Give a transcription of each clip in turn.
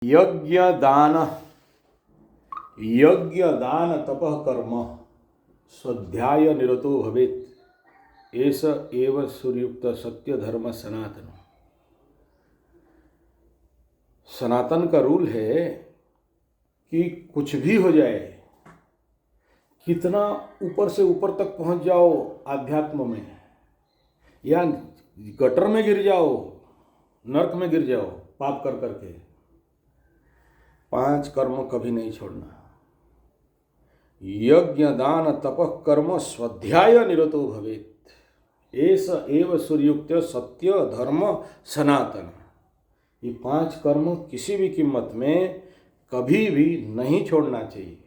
यज्ञ दान तपः कर्म स्वाध्याय निरतो भवेत् एष एव सूर्युक्त सत्य धर्म सनातन। सनातन का रूल है कि कुछ भी हो जाए, कितना ऊपर से ऊपर तक पहुंच जाओ आध्यात्म में, या गटर में गिर जाओ, नरक में गिर जाओ पाप कर करके, 5 कर्म कभी नहीं छोड़ना। यज्ञ दान तपः कर्म स्वाध्याय निरतो भवेत् एष एव सूर्युक्त सत्य धर्म सनातन। ये 5 कर्म किसी भी कीमत में कभी भी नहीं छोड़ना चाहिए।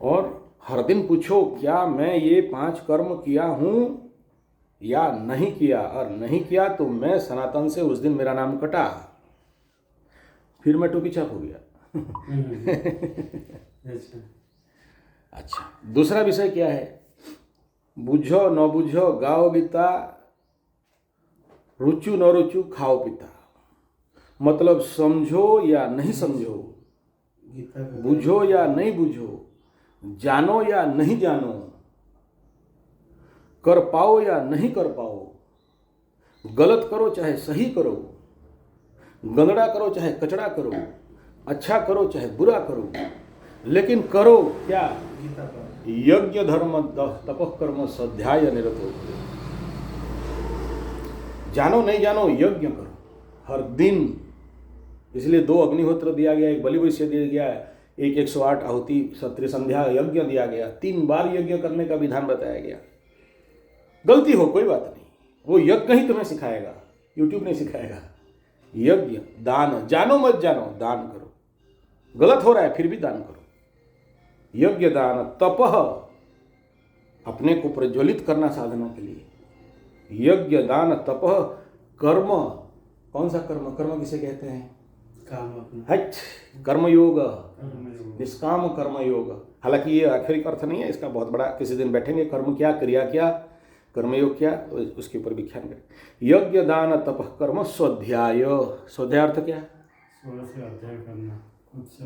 और हर दिन पूछो, क्या मैं ये 5 कर्म किया हूं या नहीं किया, और नहीं किया तो मैं सनातन से उस दिन मेरा नाम कटा, फिर मैं टोपी छाप हो गया। अच्छा, दूसरा विषय क्या है? बुझो न बुझो गाओ गीता, रुचु न रुचु खाओ पिता। मतलब समझो या नहीं समझो, बुझो या नहीं बुझो, जानो या नहीं जानो, कर पाओ या नहीं कर पाओ, गलत करो चाहे सही करो, गंदड़ा करो चाहे कचड़ा करो, अच्छा करो चाहे बुरा करो, लेकिन करो क्या? यज्ञ धर्म तपः कर्म स्वाध्याय निरतो। जानो नहीं जानो यज्ञ करो हर दिन। इसलिए 2 अग्निहोत्र दिया गया, एक बलि वैश्य दिया गया, एक 108 आहुति सत्र संध्या यज्ञ दिया गया, 3 बार यज्ञ करने का विधान बताया गया। गलती हो कोई बात नहीं, वो यज्ञ ही तुम्हें सिखाएगा, यूट्यूब नहीं सिखाएगा। यज्ञ दान, जानो मत जानो दान करो, गलत हो रहा है फिर भी दान करो। यज्ञ दान तपः, अपने को प्रज्वलित करना साधनों के लिए। यज्ञ दान तपः कर्म, कौन सा कर्म? कर्म किसे कहते हैं? कर्मयोग, निष्काम कर्मयोग। हालांकि ये आखिरी अर्थ नहीं है इसका, बहुत बड़ा, किसी दिन बैठेंगे कर्म क्या, क्रिया क्या, कर्मयोग क्या, उसके ऊपर व्याख्यान करें। यज्ञ दान तपः कर्म स्वाध्याय। स्वाध्याय अर्थ क्या है?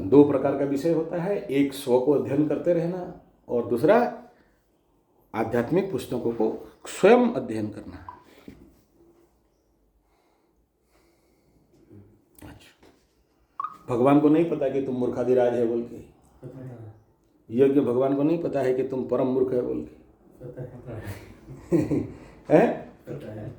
2 प्रकार का विषय होता है, एक स्व को अध्ययन करते रहना और दूसरा आध्यात्मिक पुस्तकों को स्वयं अध्ययन करना। अच्छा, भगवान को नहीं पता कि तुम मूर्खाधिराज है बोल के, यज्ञ भगवान को नहीं पता है कि तुम परम मूर्ख है बोल के है?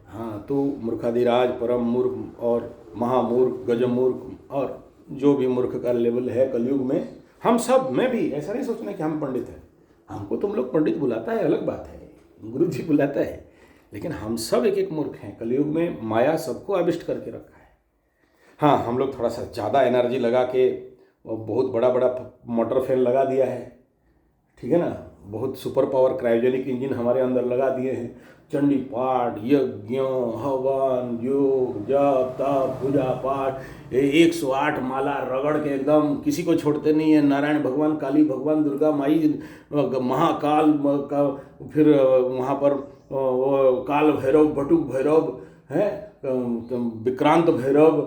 हाँ, तो मूर्खाधिराज, परम मूर्ख और महामूर्ख, गजमूर्ख और जो भी मूर्ख का लेवल है कलयुग में, हम सब में भी ऐसा नहीं सोचना कि हम पंडित हैं। हमको तुम लोग पंडित बुलाता है अलग बात है, गुरु जी बुलाता है, लेकिन हम सब एक मूर्ख हैं। कलयुग में माया सबको आविष्ट करके रखा है। हाँ, हम लोग थोड़ा सा ज़्यादा एनर्जी लगा के बहुत बड़ा बड़ा मोटर फैन लगा दिया है, ठीक है ना, बहुत सुपर पावर क्रायोजेनिक इंजन हमारे अंदर लगा दिए हैं। चंडी पाठ, यज्ञ, हवन, योग, जप, तप, पूजा पाठ, 108 माला रगड़ के एकदम किसी को छोड़ते नहीं है। नारायण भगवान, काली भगवान, दुर्गा माई, महाकाल का, फिर वहाँ पर काल भैरव, बटुक भैरव है, विक्रांत भैरव,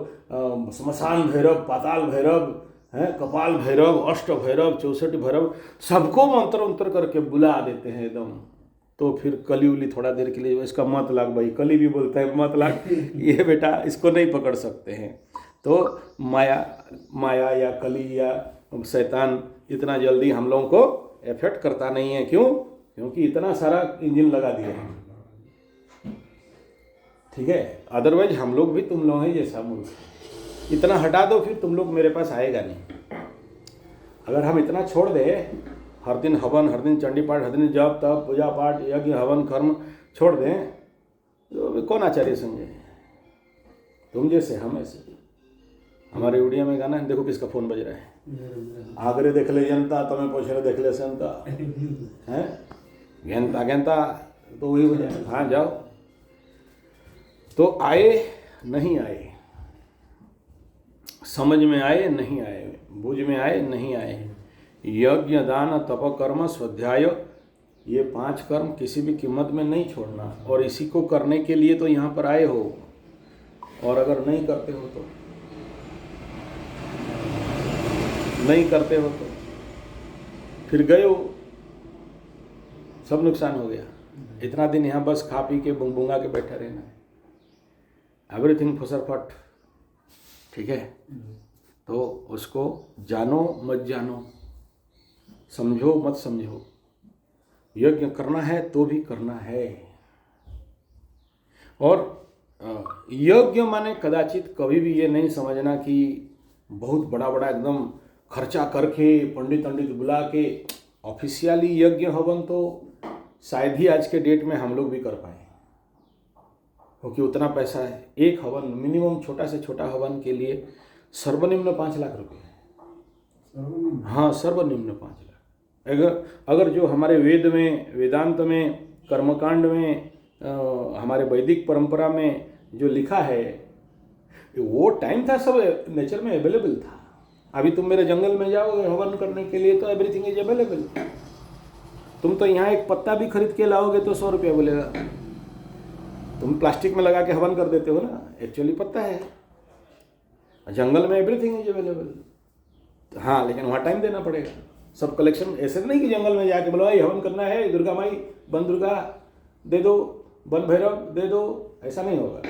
श्मशान भैरव, पाताल भैरव है, कपाल भैरव, अष्ट भैरव, 64 भैरव, सबको मंत्र करके बुला देते हैं एकदम। तो फिर कली उली थोड़ा देर के लिए, इसका मत लाग भाई, कली भी बोलता है मत लाग, ये बेटा इसको नहीं पकड़ सकते हैं। तो माया या कली या शैतान इतना जल्दी हम लोगों को इफेक्ट करता नहीं है। क्यों? क्योंकि इतना सारा इंजन लगा दिया है, ठीक है। अदरवाइज हम लोग भी तुम लोग हैं जैसा मूर्ख। इतना हटा दो फिर तुम लोग मेरे पास आएगा नहीं। अगर हम इतना छोड़ दें, हर दिन हवन, हर दिन चंडी पाठ, हर दिन जप तप पूजा पाठ यज्ञ हवन कर्म छोड़ दें, तो कौन आचार्य समझे? तुम जैसे हम ऐसे। हमारे उड़िया में गाना है, देखो किसका फोन बज रहा है। आगरे देख ले जनता, तुम्हें पूछ रहे देख ले संता है, घेनता घेनता तो वही बजा। हाँ जाओ। तो आए नहीं आए, समझ में आए नहीं आए, बुझ में आए नहीं आए, यज्ञ दान तप कर्म स्वाध्याय, ये 5 कर्म किसी भी कीमत में नहीं छोड़ना। और इसी को करने के लिए तो यहाँ पर आए हो, और अगर नहीं करते हो तो नहीं करते हो तो फिर गए हो, सब नुकसान हो गया। इतना दिन यहाँ बस खा पी के बुंगा के बैठा रहना है, एवरीथिंग फुसरफट, ठीक है। तो उसको जानो मत जानो, समझो मत समझो, यज्ञ करना है तो भी करना है। और यज्ञ माने कदाचित कभी भी ये नहीं समझना कि बहुत बड़ा बड़ा एकदम खर्चा करके पंडित बुला के ऑफिशियली यज्ञ हवन तो शायद ही आज के डेट में हम लोग भी कर पाए, क्योंकि उतना पैसा है। एक हवन मिनिमम, छोटा से छोटा हवन के लिए सर्वनिम्न 5 लाख रुपए है। हाँ, सर्वनिम्न 5 लाख। अगर जो हमारे वेद में, वेदांत में, कर्मकांड में, हमारे वैदिक परंपरा में जो लिखा है, वो टाइम था सब नेचर में अवेलेबल था। अभी तुम मेरे जंगल में जाओगे हवन करने के लिए तो एवरीथिंग इज अवेलेबल। तुम तो यहाँ एक पत्ता भी खरीद के लाओगे तो 100 रुपया बोलेगा। तुम प्लास्टिक में लगा के हवन कर देते हो ना, एक्चुअली पत्ता है। जंगल में एवरीथिंग इज अवेलेबल। हाँ, लेकिन वहाँ टाइम देना पड़ेगा। सब कलेक्शन ऐसे नहीं कि जंगल में जाके बोलो भाई हवन करना है, दुर्गा माई, वन दुर्गा दे दो, वन भैरव दे दो, ऐसा नहीं होगा।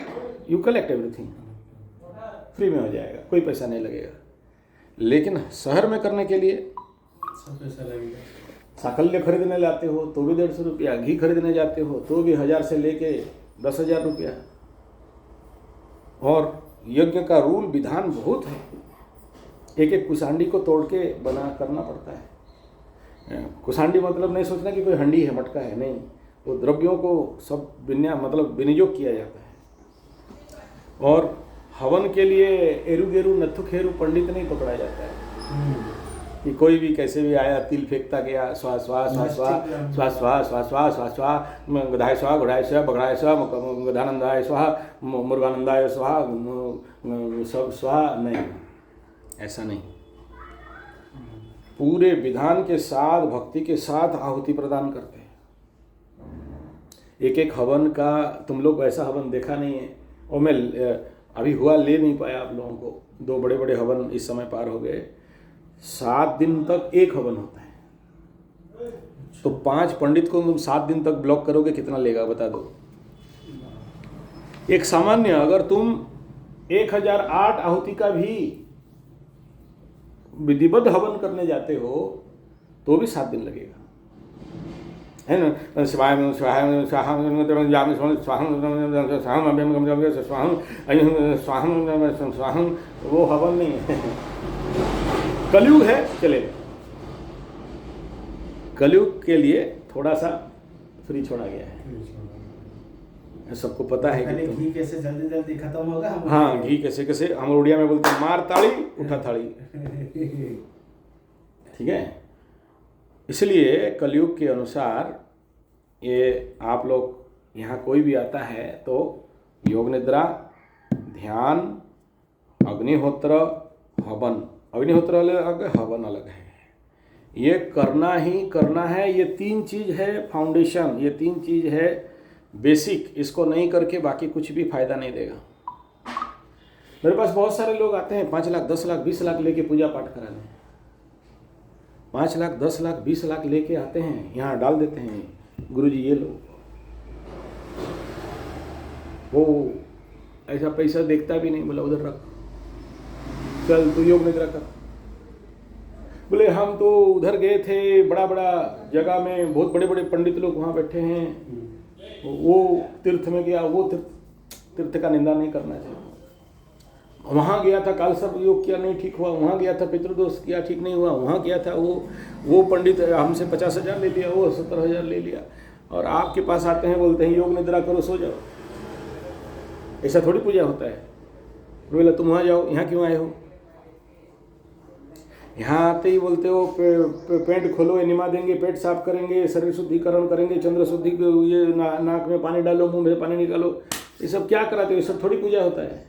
यू कलेक्ट एवरीथिंग, फ्री में हो जाएगा, कोई पैसा नहीं लगेगा। लेकिन शहर में करने के लिए सब पैसा लगेगा। साकल्य खरीदने जाते हो तो भी 150 रुपया, घी खरीदने जाते हो तो भी 1000 से लेके 10,000 रुपया। और यज्ञ का रूल विधान बहुत है, एक एक कुसांडी को तोड़ के बना करना पड़ता है। कुसांडी मतलब नहीं सोचना कि कोई हंडी है, मटका है, नहीं। वो द्रव्यों को सब विनियोग किया जाता है। और हवन के लिए एरू गेरू नथु खेरू पंडित नहीं पकड़ा जाता है कि कोई भी कैसे भी आया तिल फेंकता गया, स्वा स्वा स्वा स्वा स्वा स्वा स्वा स्वा स्वा स्वा गधाय स्वा घोड़ाय स्वा बघड़ाय स्वा गधानंदाय स्वा मुर्गानंदाय स्वा सब स्वा, नहीं, ऐसा नहीं। पूरे विधान के साथ, भक्ति के साथ आहुति प्रदान करते हैं। एक एक हवन का तुम लोग ऐसा हवन देखा नहीं है। और मैं अभी हुआ ले नहीं पाया आप लोगों को। 2 बड़े बड़े हवन इस समय पार हो गए। 7 दिन तक एक हवन होता है, तो 5 पंडित को तुम 7 दिन तक ब्लॉक करोगे, कितना लेगा बता दो। एक सामान्य अगर तुम 1008 आहुति का भी विधिबद्ध हवन करने जाते हो तो भी 7 दिन लगेगा, है ना। स्वाहा स्वाहा स्वाहा वो हवन नहीं है। कलयुग है, चलेगा। कलयुग के लिए थोड़ा सा फ्री छोड़ा गया है, सबको पता है कि घी कैसे जल्दी जल्दी खत्म होगा। हाँ, घी कैसे कैसे, हम उड़िया में बोलते हैं मार ताड़ी उठा थाड़ी, ठीक है। इसलिए कलयुग के अनुसार ये आप लोग यहाँ कोई भी आता है तो योग निद्रा, ध्यान, अग्निहोत्र, हवन, अग्निहोत्र अलग, हवन अलग है, ये करना ही करना है। ये 3 चीज़ है फाउंडेशन, ये 3 चीज़ है बेसिक। इसको नहीं करके बाकी कुछ भी फायदा नहीं देगा। मेरे पास बहुत सारे लोग आते हैं 5 लाख 10 लाख 20 लाख लेके पूजा पाठ कराने। 5 लाख 10 लाख 20 लाख लेके आते हैं, यहाँ डाल देते हैं, गुरुजी ये लो। वो ऐसा पैसा देखता भी नहीं, बोला उधर रख, चल तू योग निद्रा कर। बोले हम तो उधर गए थे, बड़ा बड़ा जगह में बहुत बड़े बड़े पंडित लोग वहाँ बैठे हैं, वो तीर्थ में गया, वो तीर्थ का निंदा नहीं करना चाहिए। वहाँ गया था काल सर्प योग किया, नहीं ठीक हुआ। वहाँ गया था पितृदोष किया, ठीक नहीं हुआ। वहाँ गया था वो पंडित हमसे 50,000 ले लिया, वो 70,000 ले लिया। और आपके पास आते हैं, बोलते हैं योग निद्रा करो, सो जाओ। ऐसा थोड़ी पूजा होता है। बोला तुम वहाँ जाओ, यहाँ क्यों आए हो? यहाँ आते ही बोलते हो पेट खोलो, एनिमा देंगे, पेट साफ करेंगे, शरीर शुद्धिकरण करेंगे, चंद्र शुद्धि, ये नाक में पानी डालो, मुंह में पानी निकालो। ये सब क्या कराते हो? ये सब थोड़ी पूजा होता है।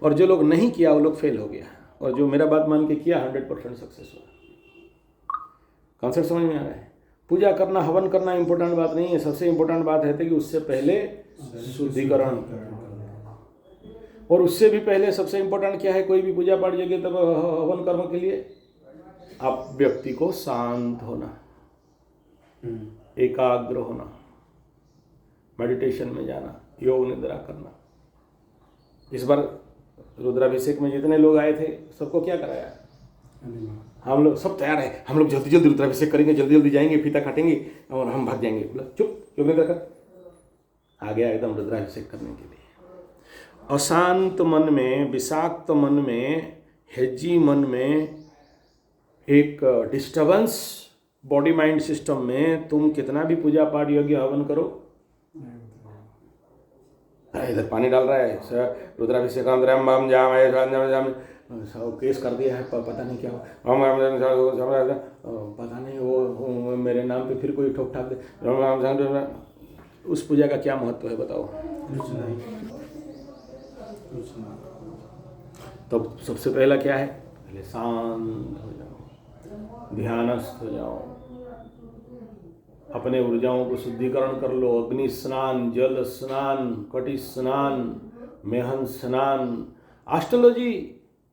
और जो लोग नहीं किया वो लोग फेल हो गया, और जो मेरा बात मान के किया 100% सक्सेस हुआ। कॉन्सेप्ट समझ में आ रहा है? पूजा करना, हवन करना इंपॉर्टेंट बात नहीं है। सबसे इंपॉर्टेंट बात है कि उससे पहले शुद्धिकरण, और उससे भी पहले सबसे इंपॉर्टेंट क्या है? कोई भी पूजा पाठ जगह तब हवन कर्म के लिए आप व्यक्ति को शांत होना, एकाग्र होना, मेडिटेशन में जाना, योग निद्रा करना। इस बार रुद्राभिषेक में जितने लोग आए थे सबको क्या कराया? हम लोग सब तैयार है, हम लोग जल्दी जल्दी रुद्राभिषेक करेंगे, जल्दी जल्दी जाएंगे, फीता काटेंगे और हम भाग जाएंगे। बोला चुप, योग निद्रा कर। आ गया एकदम रुद्राभिषेक करने के लिए। अशांत मन में, विषाक्त मन में, हेजी मन में, एक डिस्टर्बेंस बॉडी माइंड सिस्टम में तुम कितना भी पूजा पाठ यज्ञ हवन करो, इधर पानी डाल रहा है सर, रुद्राभिषेक सब केस कर दिया है, पता नहीं क्या पता नहीं वो मेरे नाम पे फिर कोई ठोक ठाक दे, उस पूजा का क्या महत्व है बताओ? तो सबसे पहला क्या है? पहले शांत हो जाओ, ध्यानस्थ हो जाओ, अपने ऊर्जाओं को शुद्धिकरण कर लो। अग्नि स्नान, जल स्नान, कटि स्नान, मेहन स्नान। एस्ट्रोलॉजी,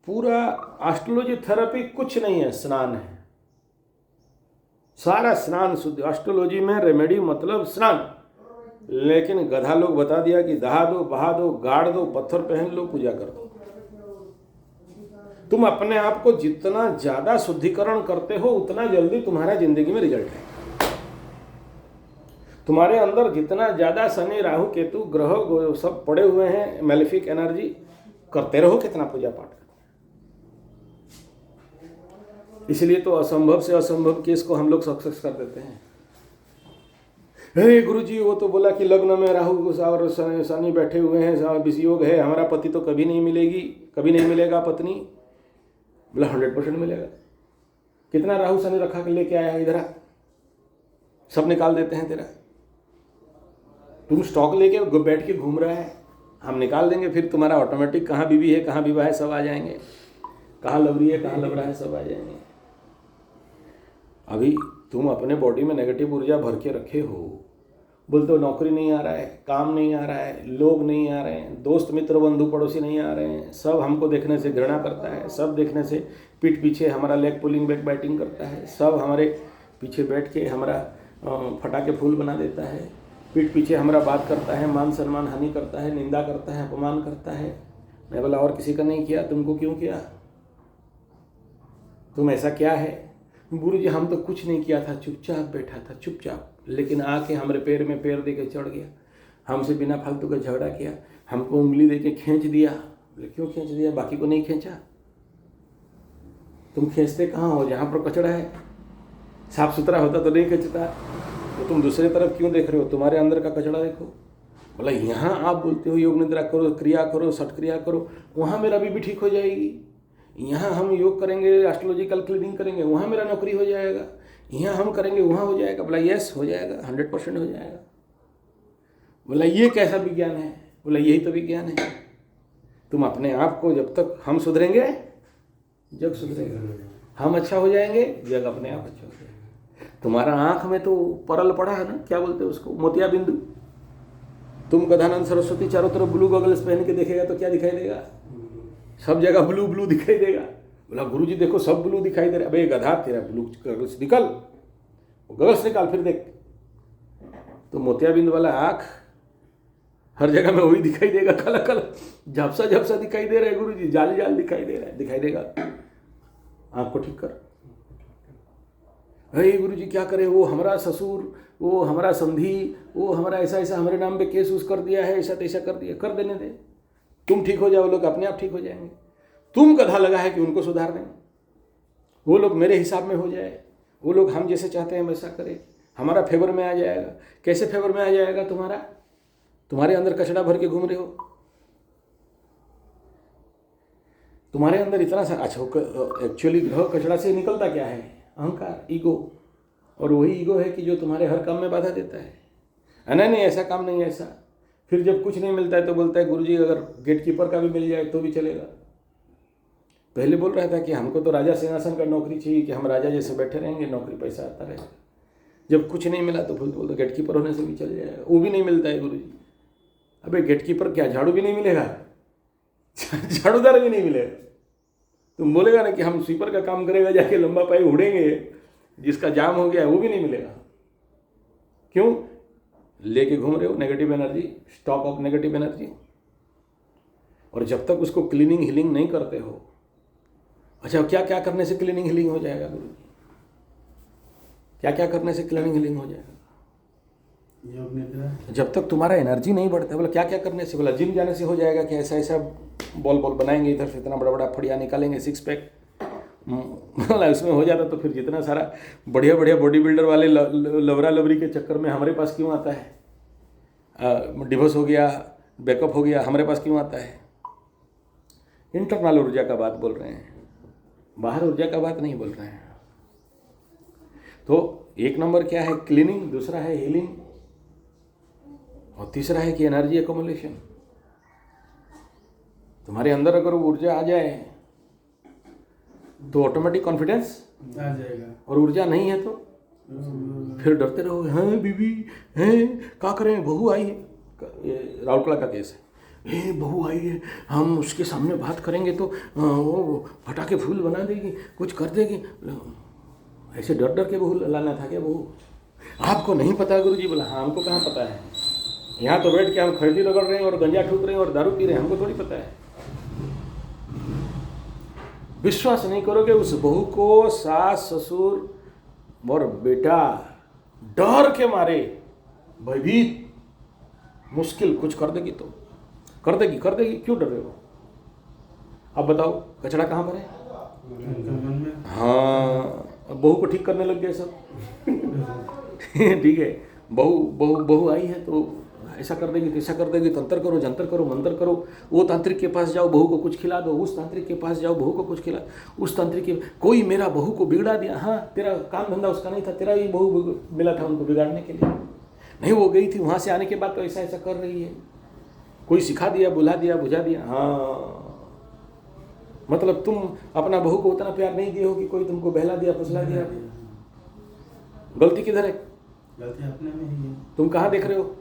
पूरा एस्ट्रोलॉजी थेरेपी कुछ नहीं है, स्नान है। सारा स्नान शुद्ध। एस्ट्रोलॉजी में रेमेडी मतलब स्नान, लेकिन गधा लोग बता दिया कि दहा दो, बहा दो, गाड़ दो, पत्थर पहन लो, पूजा कर दो। तुम अपने आप को जितना ज्यादा शुद्धिकरण करते हो उतना जल्दी तुम्हारा जिंदगी में रिजल्ट है। तुम्हारे अंदर जितना ज्यादा शनि, राहु, केतु ग्रह सब पड़े हुए हैं, मैलेफिक एनर्जी, करते रहो कितना पूजा पाठ। इसलिए तो असंभव से असंभव केस को हम लोग सक्सेस कर देते हैं। हे गुरुजी, वो तो बोला कि लग्न में राहु और शनि बैठे हुए हैं, विषयोग है, हमारा पति तो कभी नहीं मिलेगी, कभी नहीं मिलेगा पत्नी। बोला 100% मिलेगा। कितना राहु शनि रखा के लेके आया है इधर, सब निकाल देते हैं तेरा। तुम स्टॉक लेके बैठ के घूम रहा है, हम निकाल देंगे, फिर तुम्हारा ऑटोमेटिक कहाँ बीवी है, कहाँ विवाह है, सब आ जाएंगे, कहाँ लवरी है, कहाँ लवरा है, सब आ जाएंगे। अभी तुम अपने बॉडी में नेगेटिव ऊर्जा भर के रखे हो, बोलते हो नौकरी नहीं आ रहा है, काम नहीं आ रहा है, लोग नहीं आ रहे हैं, दोस्त मित्र बंधु पड़ोसी नहीं आ रहे हैं, सब हमको देखने से घृणा करता है, सब देखने से पीठ पीछे हमारा लेग पुलिंग बैक बैटिंग करता है, सब हमारे पीछे बैठ के हमारा फटाके फूल बना देता है, पीठ पीछे हमारा बात करता है, मान सम्मान हानि करता है, निंदा करता है, अपमान करता है। मैं बोला और किसी का नहीं किया, तुमको क्यों किया? तुम ऐसा क्या है? गुरु जी हम तो कुछ नहीं किया था, चुपचाप बैठा था, चुपचाप, लेकिन आके हमारे पैर में पैर दे के चढ़ गया, हमसे बिना फालतू का झगड़ा किया, हमको उंगली दे के खींच दिया। बोले क्यों खींच दिया, बाकी को नहीं खींचा? तुम खींचते कहाँ हो? जहाँ पर कचड़ा है, साफ सुथरा होता तो नहीं खींचता, तो तुम दूसरी तरफ क्यों देख रहे हो? तुम्हारे अंदर का कचड़ा देखो। बोला यहाँ आप बोलते हो योग निद्रा करो, क्रिया करो, सट क्रिया करो, वहाँ मेरा भी ठीक हो जाएगी। यहाँ हम योग करेंगे, एस्ट्रोलॉजिकल क्लीनिंग करेंगे, वहाँ मेरा नौकरी हो जाएगा, यहाँ हम करेंगे वहाँ हो जाएगा। बोला यस हो जाएगा, 100% हो जाएगा। बोला ये कैसा विज्ञान है? बोला यही तो विज्ञान है। तुम अपने आप को जब तक हम सुधरेंगे जग सुधरेगा, हम अच्छा हो जाएंगे जग अपने आप अच्छा हो जाएगा। तुम्हारा आँख में तो परल पड़ा है ना, क्या बोलते हैं उसको, मोतिया बिंदु। तुम गधानंद सरस्वती चारों तरफ ब्लू गॉगल्स पहन के देखेगा तो क्या दिखाई देगा? सब जगह ब्लू ब्लू दिखाई देगा। बोला गुरुजी देखो सब ब्लू दिखाई दे रहा है। अबे गधा, तेरा ब्लू गॉगल्स निकल, गॉगल्स निकाल फिर देख। तो मोतियाबिंद वाला आँख हर जगह में वही दिखाई देगा, कल कल झपसा झपसा दिखाई दे रहा है गुरुजी, जाल जाल दिखाई दे रहा है, दिखाई देगा। आँख को ठीक कर। अरे गुरुजी क्या करे, वो हमारा ससुर, वो हमारा संधी, वो हमारा ऐसा ऐसा हमारे नाम पे केस उस कर दिया है, ऐसा तैसा कर दिया, कर देने दे। तुम ठीक हो जाओ, लोग अपने आप ठीक हो जाएंगे। तुम गधा लगा है कि उनको सुधार दें, वो लोग मेरे हिसाब में हो जाए, वो लोग हम जैसे चाहते हैं वैसा करें, हमारा फेवर में आ जाएगा। कैसे फेवर में आ जाएगा तुम्हारा? तुम्हारे अंदर कचड़ा भर के घूम रहे हो, तुम्हारे अंदर इतना सा। अच्छा एक्चुअली ग्रह कचड़ा से निकलता क्या है? अहंकार, ईगो। और वही ईगो है कि जो तुम्हारे हर काम में बाधा देता है। नहीं ऐसा काम नहीं है ऐसा। फिर जब कुछ नहीं मिलता है तो बोलता है गुरुजी अगर गेट कीपर का भी मिल जाए तो भी चलेगा। पहले बोल रहा था कि हमको तो राजा सिंहासन का नौकरी चाहिए, कि हम राजा जैसे बैठे रहेंगे, नौकरी पैसा आता रहेगा। जब कुछ नहीं मिला तो बोलते गेट कीपर होने से भी चल जाएगा, वो भी नहीं मिलता है गुरुजी। अबे गेट कीपर क्या, झाड़ू भी नहीं मिलेगा, झाड़ूदार भी नहीं मिलेगा, तुम बोलेगा ना कि हम स्वीपर का काम करेगा, जाके लंबा पाइप उड़ेंगे, जिसका जाम हो गया है वो भी नहीं मिलेगा। क्यों? लेके घूम रहे हो negative energy, stock of negative energy. और जब तक उसको क्लीनिंग हीलिंग नहीं करते हो, अच्छा क्या क्या करने से क्लीनिंग हीलिंग हो जाएगा गुरु जी? क्या क्या करने से क्लीनिंग हीलिंग हो जाएगा? योग निद्रा। जब तक तुम्हारा एनर्जी नहीं बढ़ता, बोला क्या क्या करने से? बोला जिम जाने से हो जाएगा कि ऐसा ऐसा बॉल बॉल बनाएंगे, इधर से इतना बड़ा बड़ा फड़िया निकालेंगे, सिक्स पैक, बोला उसमें हो जाता। तो फिर जितना सारा बढ़िया बढ़िया बॉडी बिल्डर वाले लवरा लवरी के चक्कर में हमारे पास क्यों आता है? डिवोर्स हो गया, बैकअप हो गया, हमारे पास क्यों आता है? इंटरनल ऊर्जा का बात बोल रहे हैं, बाहर ऊर्जा का बात नहीं बोल रहे हैं। तो एक नंबर क्या है? क्लीनिंग, दूसरा है हीलिंग, और तीसरा है कि एनर्जी एकोमुलेशन। तुम्हारे अंदर अगर ऊर्जा आ जाए तो ऑटोमेटिक कॉन्फिडेंस आ जाएगा। और ऊर्जा नहीं है तो फिर डरते रहोगे, हैं बीबी, हैं क्या करें, बहू आई है। ये राउरकेला का केस है, हे बहू आई है, हम उसके सामने बात करेंगे तो वो फटाके फूल बना देगी, कुछ कर देगी। ऐसे डर डर के बहू लाना था क्या? बहू आपको नहीं पता गुरुजी? बोला हाँ हमको कहाँ पता है, यहाँ तो बैठ के हम खरीदी रगड़ रहे हैं और गंजा ठूक रहे हैं और दारू पी रहे हैं, हमको थोड़ी पता है। विश्वास नहीं करोगे उस बहू को सास ससुर और बेटा डर के मारे भयभीत, मुश्किल कुछ कर देगी तो कर देगी, कर देगी, क्यों डर रहे हो? अब बताओ कचरा कहाँ पर है? मन में। हाँ, बहू को ठीक करने लग गए सब। ठीक है, बहू आई है तो ऐसा कर देगी, कैसा कर देगी, तंत्र करो, जंतर करो, मंत्र करो, वो तांत्रिक के पास जाओ, बहू को कुछ खिला दो, उस तांत्रिक के पास जाओ, बहू को कुछ खिला, उस तांत्रिक के कोई मेरा बहू को बिगड़ा दिया। हाँ, तेरा काम धंधा उसका नहीं था, तेरा ही बहू मिला था उनको बिगाड़ने के लिए। नहीं, वो गई थी, वहाँ से आने के बाद तो ऐसा ऐसा कर रही है, कोई सिखा दिया, बुला दिया, बुझा दिया। हाँ, मतलब तुम अपना बहू को उतना प्यार नहीं दिए हो कि कोई तुमको बहला दिया, फुसला दिया। गलती किधर है? गलती अपने में ही है। तुम कहाँ देख रहे हो?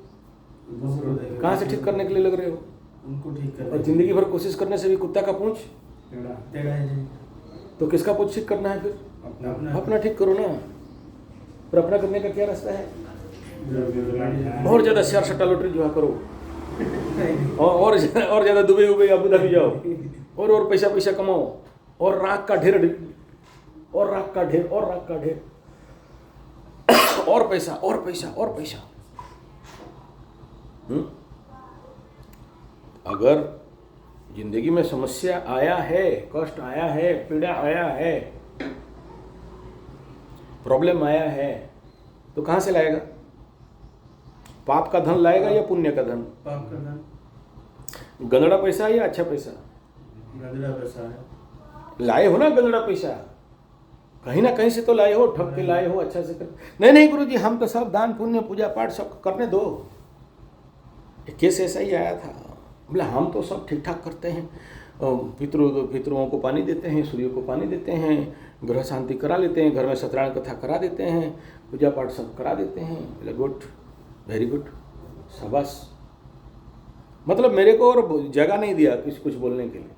दूसरों देख। कहाँ से ठीक करने के लिए लग रहे हो? उनको ठीक कर। और जिंदगी भर कोशिश करने से भी कुत्ता का पूंछ टेढ़ा है जी। तो किसका पूंछ ठीक करना है? फिर अपना अपना ठीक करो ना। पर अपना करने का क्या रास्ता है? जो बहुत ज़्यादा शेयर सट्टा लॉटरी जुआ करो, और ज़्यादा दुबई उबई अबू धाबी जाओ, और पैसा कमाओ, और राख का ढेर, और राख का ढेर, और राख का ढेर, और पैसा, और पैसा, और पैसा। अगर जिंदगी में समस्या आया है, कष्ट आया है, पीड़ा आया है, प्रॉब्लम आया है, तो कहाँ से लाएगा? पाप का धन लाएगा या पुण्य का धन? पाप का धन। गंदड़ा पैसा या अच्छा पैसा? गंदड़ा पैसा है। लाए हो ना गंदड़ा पैसा, कहीं ना कहीं से तो लाए हो, ठग के लाए हो, अच्छा से कर। नहीं गुरुजी, हम तो सब दान पुण्य पूजा पाठ सब करने दो। एक केस ऐसा ही आया था, बोला हम तो सब ठीक ठाक करते हैं, पितरों को पानी देते हैं, सूर्य को पानी देते हैं, ग्रह शांति करा लेते हैं, घर में सत्यनारायण कथा करा देते हैं, पूजा पाठ सब करा देते हैं। बोला गुड, वेरी गुड, शाबाश। मतलब मेरे को और जगह नहीं दिया किसी कुछ बोलने के लिए,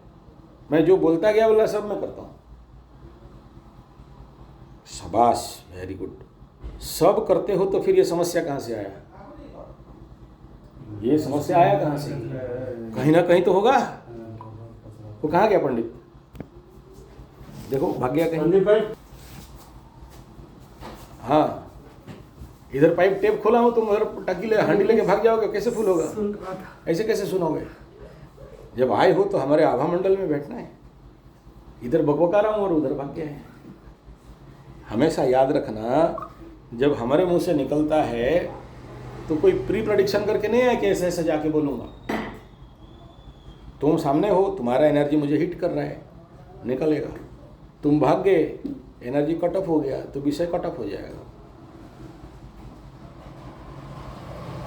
मैं जो बोलता गया बोला सब मैं करता हूँ। शाबाश, वेरी गुड। सब करते हो तो फिर ये समस्या कहाँ से आया? ये समस्या आया कहाँ से? कहीं ना कहीं तो होगा। वो कहाँ गया पंडित? देखो भाग गया कहीं। हाँ, इधर पाइप टेप खोला हूँ, तुम उधर टकी ले हांडी लेके भाग जाओगे, कैसे फूल होगा? ऐसे कैसे सुनोगे? जब आए हो तो हमारे आभा मंडल में बैठना है। इधर बकबका रहा हूँ और उधर भाग गया है। हमेशा याद रखना, जब हमारे मुंह से निकलता है तो कोई प्री प्रेडिक्शन करके नहीं है कि ऐसे ऐसे जाके बोलूँगा। तुम सामने हो, तुम्हारा एनर्जी मुझे हिट कर रहा है, निकलेगा। तुम भाग गए, एनर्जी कट ऑफ हो गया तो विषय कट ऑफ हो जाएगा।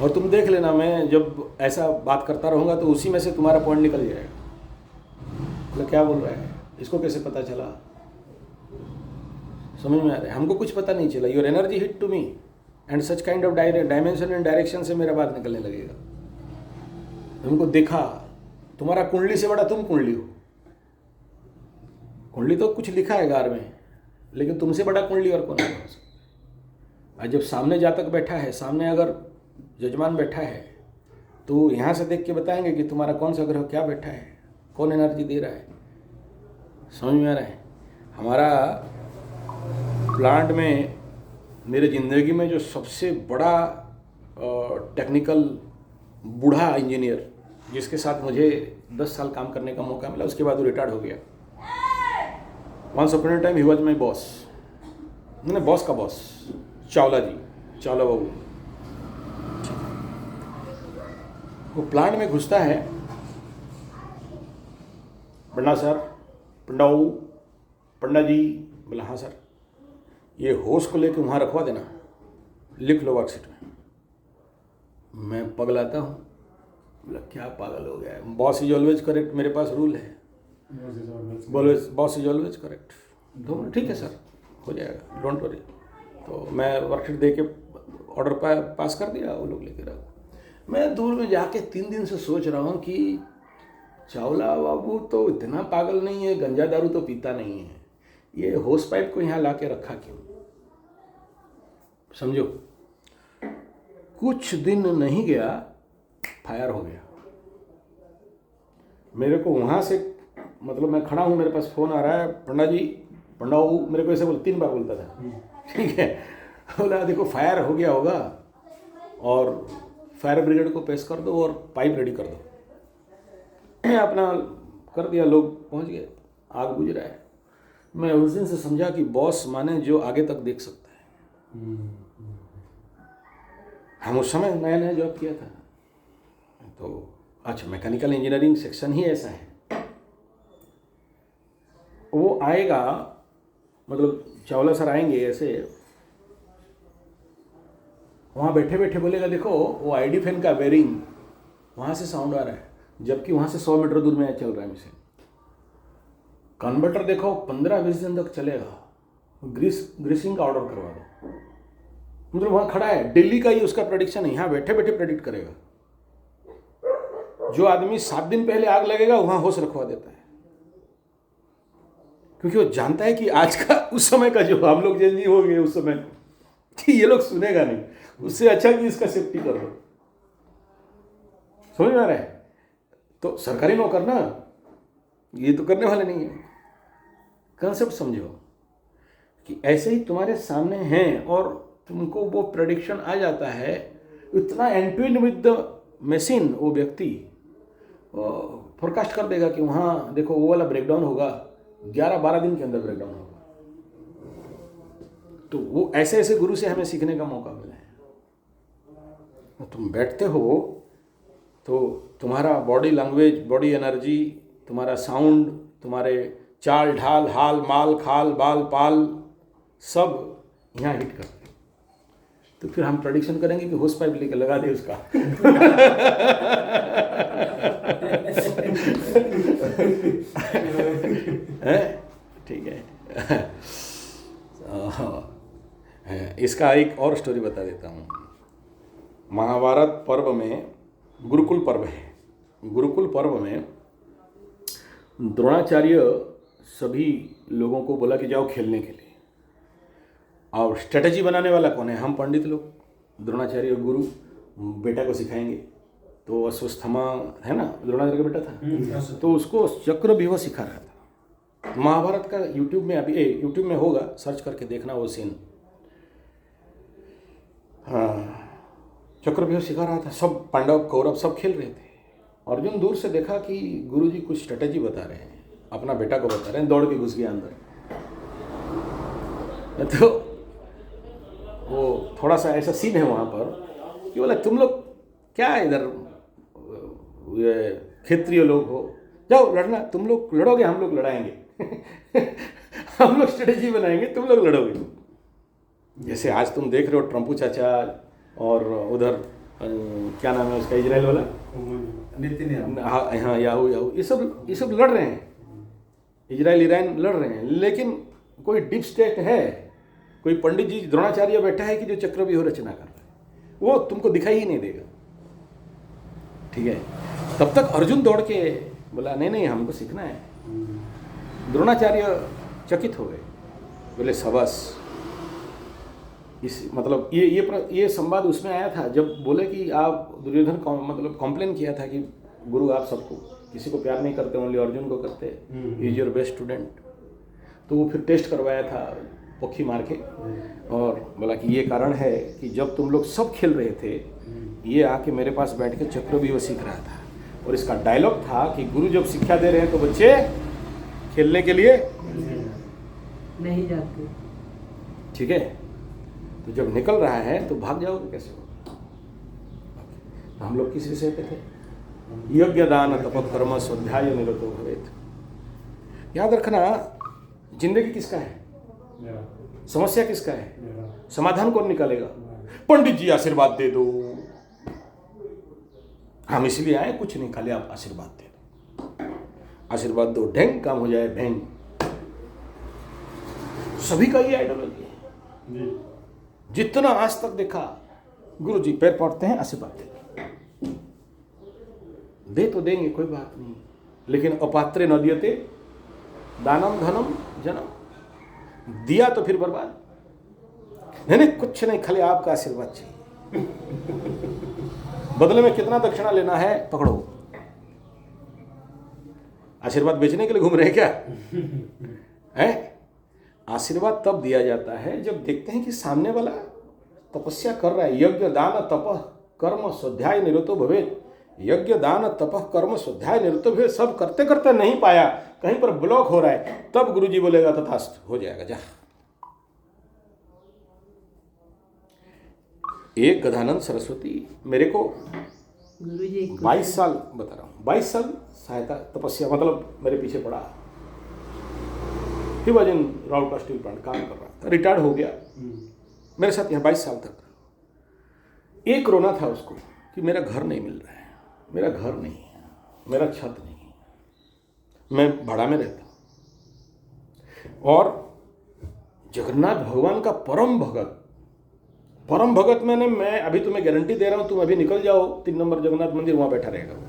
और तुम देख लेना, मैं जब ऐसा बात करता रहूँगा तो उसी में से तुम्हारा पॉइंट निकल जाएगा। तो क्या बोल रहा है, इसको कैसे पता चला? समझ में आ रहा है? हमको कुछ पता नहीं चला। Your energy hit to me and such kind of dimension and direction से मेरा बात निकलने लगेगा। तुमको देखा, तुम्हारा कुंडली से बड़ा तुम कुंडली हो। कुंडली तो कुछ लिखा है गार में, लेकिन तुमसे बड़ा कुंडली और कौन है? और जब सामने जातक बैठा है, सामने अगर यजमान बैठा है, तो यहाँ से देख के बताएंगे कि तुम्हारा कौन सा ग्रह क्या बैठा है, कौन एनर्जी दे रहा है। समझ में आ रहा है? हमारा प्लांट में मेरे ज़िंदगी में जो सबसे बड़ा टेक्निकल बूढ़ा इंजीनियर जिसके साथ मुझे 10 साल काम करने का मौका मिला, उसके बाद वो रिटायर्ड हो गया। Once upon a time he was my boss, मैंने बॉस का बॉस, चावला जी, चावला बाबू। वो प्लांट में घुसता है, पंडा सर, पंडाऊ, पंडा जी। बोला हाँ सर, ये होश को लेके वहाँ रखवा देना, लिख लो वर्कशीट में। मैं पगलाता हूँ, बोला क्या पागल हो गया है, बॉस इज ऑलवेज करेक्ट, मेरे पास रूल है, बॉस इज ऑलवेज करेक्ट। तो ठीक है सर, हो जाएगा, डोंट वरी। तो मैं वर्कशीट दे के ऑर्डर पास कर दिया, वो लोग लेके रहो। मैं दूर में जाके 3 दिन से सोच रहा हूँ कि चावला बाबू तो इतना पागल नहीं है, गंजा दारू तो पीता नहीं है, ये होस पाइप को यहाँ ला के रखा क्यों? समझो, कुछ दिन नहीं गया, फायर हो गया। मेरे को वहाँ से, मतलब मैं खड़ा हूँ, मेरे पास फ़ोन आ रहा है, पंडा जी, पंडाऊ, मेरे को ऐसे 3 बार बोलता था, ठीक है। बोला देखो फायर हो गया होगा और फायर ब्रिगेड को पेश कर दो और पाइप रेडी कर दो। मैं अपना कर दिया, लोग पहुँच गए, आग बुझ रहा है। मैं उस दिन से समझा कि बॉस माने जो आगे तक देख सकता है। हम उस समय नया नया जॉब किया था, तो अच्छा मैकेनिकल इंजीनियरिंग सेक्शन ही ऐसा है। वो आएगा, मतलब चावला सर आएंगे ऐसे, वहाँ बैठे बैठे बोलेगा देखो वो आईडी फैन का बेरिंग वहाँ से साउंड आ रहा है, जबकि वहाँ से 100 मीटर दूर में चल रहा है मशीन। कन्वर्टर देखो 15-20 दिन तक चलेगा, ग्रीसिंग का ऑर्डर करवा दो। मतलब वहाँ खड़ा है, दिल्ली का ही उसका प्रेडिक्शन है, यहाँ बैठे बैठे प्रेडिक्ट करेगा। जो आदमी 7 दिन पहले आग लगेगा वहाँ होश रखवा देता है, क्योंकि वो जानता है कि आज का, उस समय का जो हम लोग जेनजी हो गए उस समय, कि ये लोग सुनेगा नहीं, उससे अच्छा कि इसका सेफ्टी कर लो। समझ में आ रहा है? तो सरकारी नौकर ना, ये तो करने वाले नहीं है। कंसेप्ट समझो कि ऐसे ही तुम्हारे सामने हैं और तुमको वो प्रेडिक्शन आ जाता है, इतना एंट्यून विद द मशीन, वो व्यक्ति फोरकास्ट कर देगा कि वहाँ देखो वो वाला ब्रेकडाउन होगा, 11-12 दिन के अंदर ब्रेकडाउन होगा। तो वो ऐसे ऐसे गुरु से हमें सीखने का मौका मिला है। तुम बैठते हो तो तुम्हारा बॉडी लैंग्वेज, बॉडी एनर्जी, तुम्हारा साउंड, तुम्हारे चाल ढाल, हाल माल, खाल बाल पाल, सब यहाँ हिट करते हैं। तो फिर हम प्रेडिक्शन करेंगे कि होस पाइप लेके लगा दे उसका। ठीक है। इसका एक और स्टोरी बता देता हूँ। महाभारत पर्व में गुरुकुल पर्व है। गुरुकुल पर्व में द्रोणाचार्य सभी लोगों को बोला कि जाओ खेलने के लिए, और स्ट्रेटजी बनाने वाला कौन है? हम पंडित लोग। द्रोणाचार्य गुरु बेटा को सिखाएंगे। तो अश्वत्थामा है ना, द्रोणाचार्य का बेटा था, तो उसको चक्रव्यूह सिखा रहा था। महाभारत का यूट्यूब में अभी यूट्यूब में होगा, सर्च करके देखना वो सीन। हाँ, चक्रव्यूह सिखा रहा था। सब पांडव कौरव सब खेल रहे थे। अर्जुन दूर से देखा कि गुरुजी कुछ स्ट्रेटजी बता रहे हैं, अपना बेटा को बता रहे हैं, दौड़ के घुस गया अंदर। तो वो थोड़ा सा ऐसा सीन है वहाँ पर कि बोला तुम लोग क्या इधर क्षेत्रीय लोग हो, जाओ लड़ना, तुम लोग लड़ोगे हम लोग लड़ाएंगे। हम लोग स्ट्रेटजी बनाएंगे, तुम लोग लड़ोगे। जैसे आज तुम देख रहे हो ट्रम्पू चाचा और उधर क्या नाम है उसका, इजराइल वाला नितिन, हाँ याहू, ये सब लड़ रहे हैं, इजराइल ईरान लड़ रहे हैं। लेकिन कोई डीप स्टेट है, कोई पंडित जी द्रोणाचार्य बैठा है कि जो चक्रव्यूह रचना कर रहा है, वो तुमको दिखाई ही नहीं देगा। ठीक है, तब तक अर्जुन दौड़ के बोला नहीं नहीं हमको सीखना है। द्रोणाचार्य चकित हो गए, बोले सबस। इस मतलब ये संवाद उसमें आया था जब बोले कि आप दुर्योधन मतलब कॉम्प्लेन किया था कि गुरु आप सबको किसी को प्यार नहीं करते, ओनली अर्जुन को करते, इज योर बेस्ट स्टूडेंट। तो वो फिर टेस्ट करवाया था पक्षी मार के और बोला कि ये कारण है कि जब तुम लोग सब खेल रहे थे ये आके मेरे पास बैठ के चक्रव्यूह सीख रहा था। और इसका डायलॉग था कि गुरु जब शिक्षा दे रहे हैं तो बच्चे खेलने के लिए नहीं जाते। ठीक है, तो जब निकल रहा है तो भाग जाओगे कैसे हो। हम लोग किस विषय पे थे? यज्ञ दान तप कर्म स्वाध्याय निरतो भवेत्। याद रखना, जिंदगी किसका है, मेरा, समस्या किसका है, मेरा, समाधान कौन निकालेगा? पंडित जी आशीर्वाद दे दो, हम इसलिए आए कुछ नहीं, खाली आप आशीर्वाद दे दो, आशीर्वाद दो, ढेंग काम हो जाए ढेंग। सभी का ये आइडियोलॉजी है। जी, जितना आज तक देखा, गुरु जी पैर पड़ते हैं आशीर्वाद दे तो देंगे, कोई बात नहीं, लेकिन अपात्रे न दियते दानम धनम जनम, दिया तो फिर बर्बाद। नहीं कुछ नहीं, खाली आपका आशीर्वाद चाहिए। बदले में कितना दक्षिणा लेना है पकड़ो। आशीर्वाद बेचने के लिए घूम रहे हैं क्या? है? आशीर्वाद तब दिया जाता है जब देखते हैं कि सामने वाला तपस्या कर रहा है। यज्ञ दान तपः कर्म स्वाध्याय निरतो भवेत्। यज्ञ दान तपः कर्म स्वाध्याय निरतो भवेत्। सब करते करते नहीं पाया, कहीं पर ब्लॉक हो रहा है, तब गुरुजी बोलेगा तथास्तु, हो जाएगा जा। एक गदानंद सरस्वती मेरे को गुरुजी 22 साल बता रहा हूँ, 22 साल सहायता तपस्या मतलब मेरे पीछे पड़ा। He was in Rourkela steel plant काम कर रहा था, रिटायर्ड हो गया, मेरे साथ यहाँ 22 साल तक। एक रोना था उसको कि मेरा घर नहीं मिल रहा है, मेरा घर नहीं है, मेरा छत नहीं है, मैं भाड़ा में रहता हूँ। और जगन्नाथ भगवान का परम भगत मैंने, मैं अभी तुम्हें गारंटी दे रहा हूँ, तुम अभी निकल जाओ 3 नंबर जगन्नाथ मंदिर, वहाँ बैठा रहेगा वो।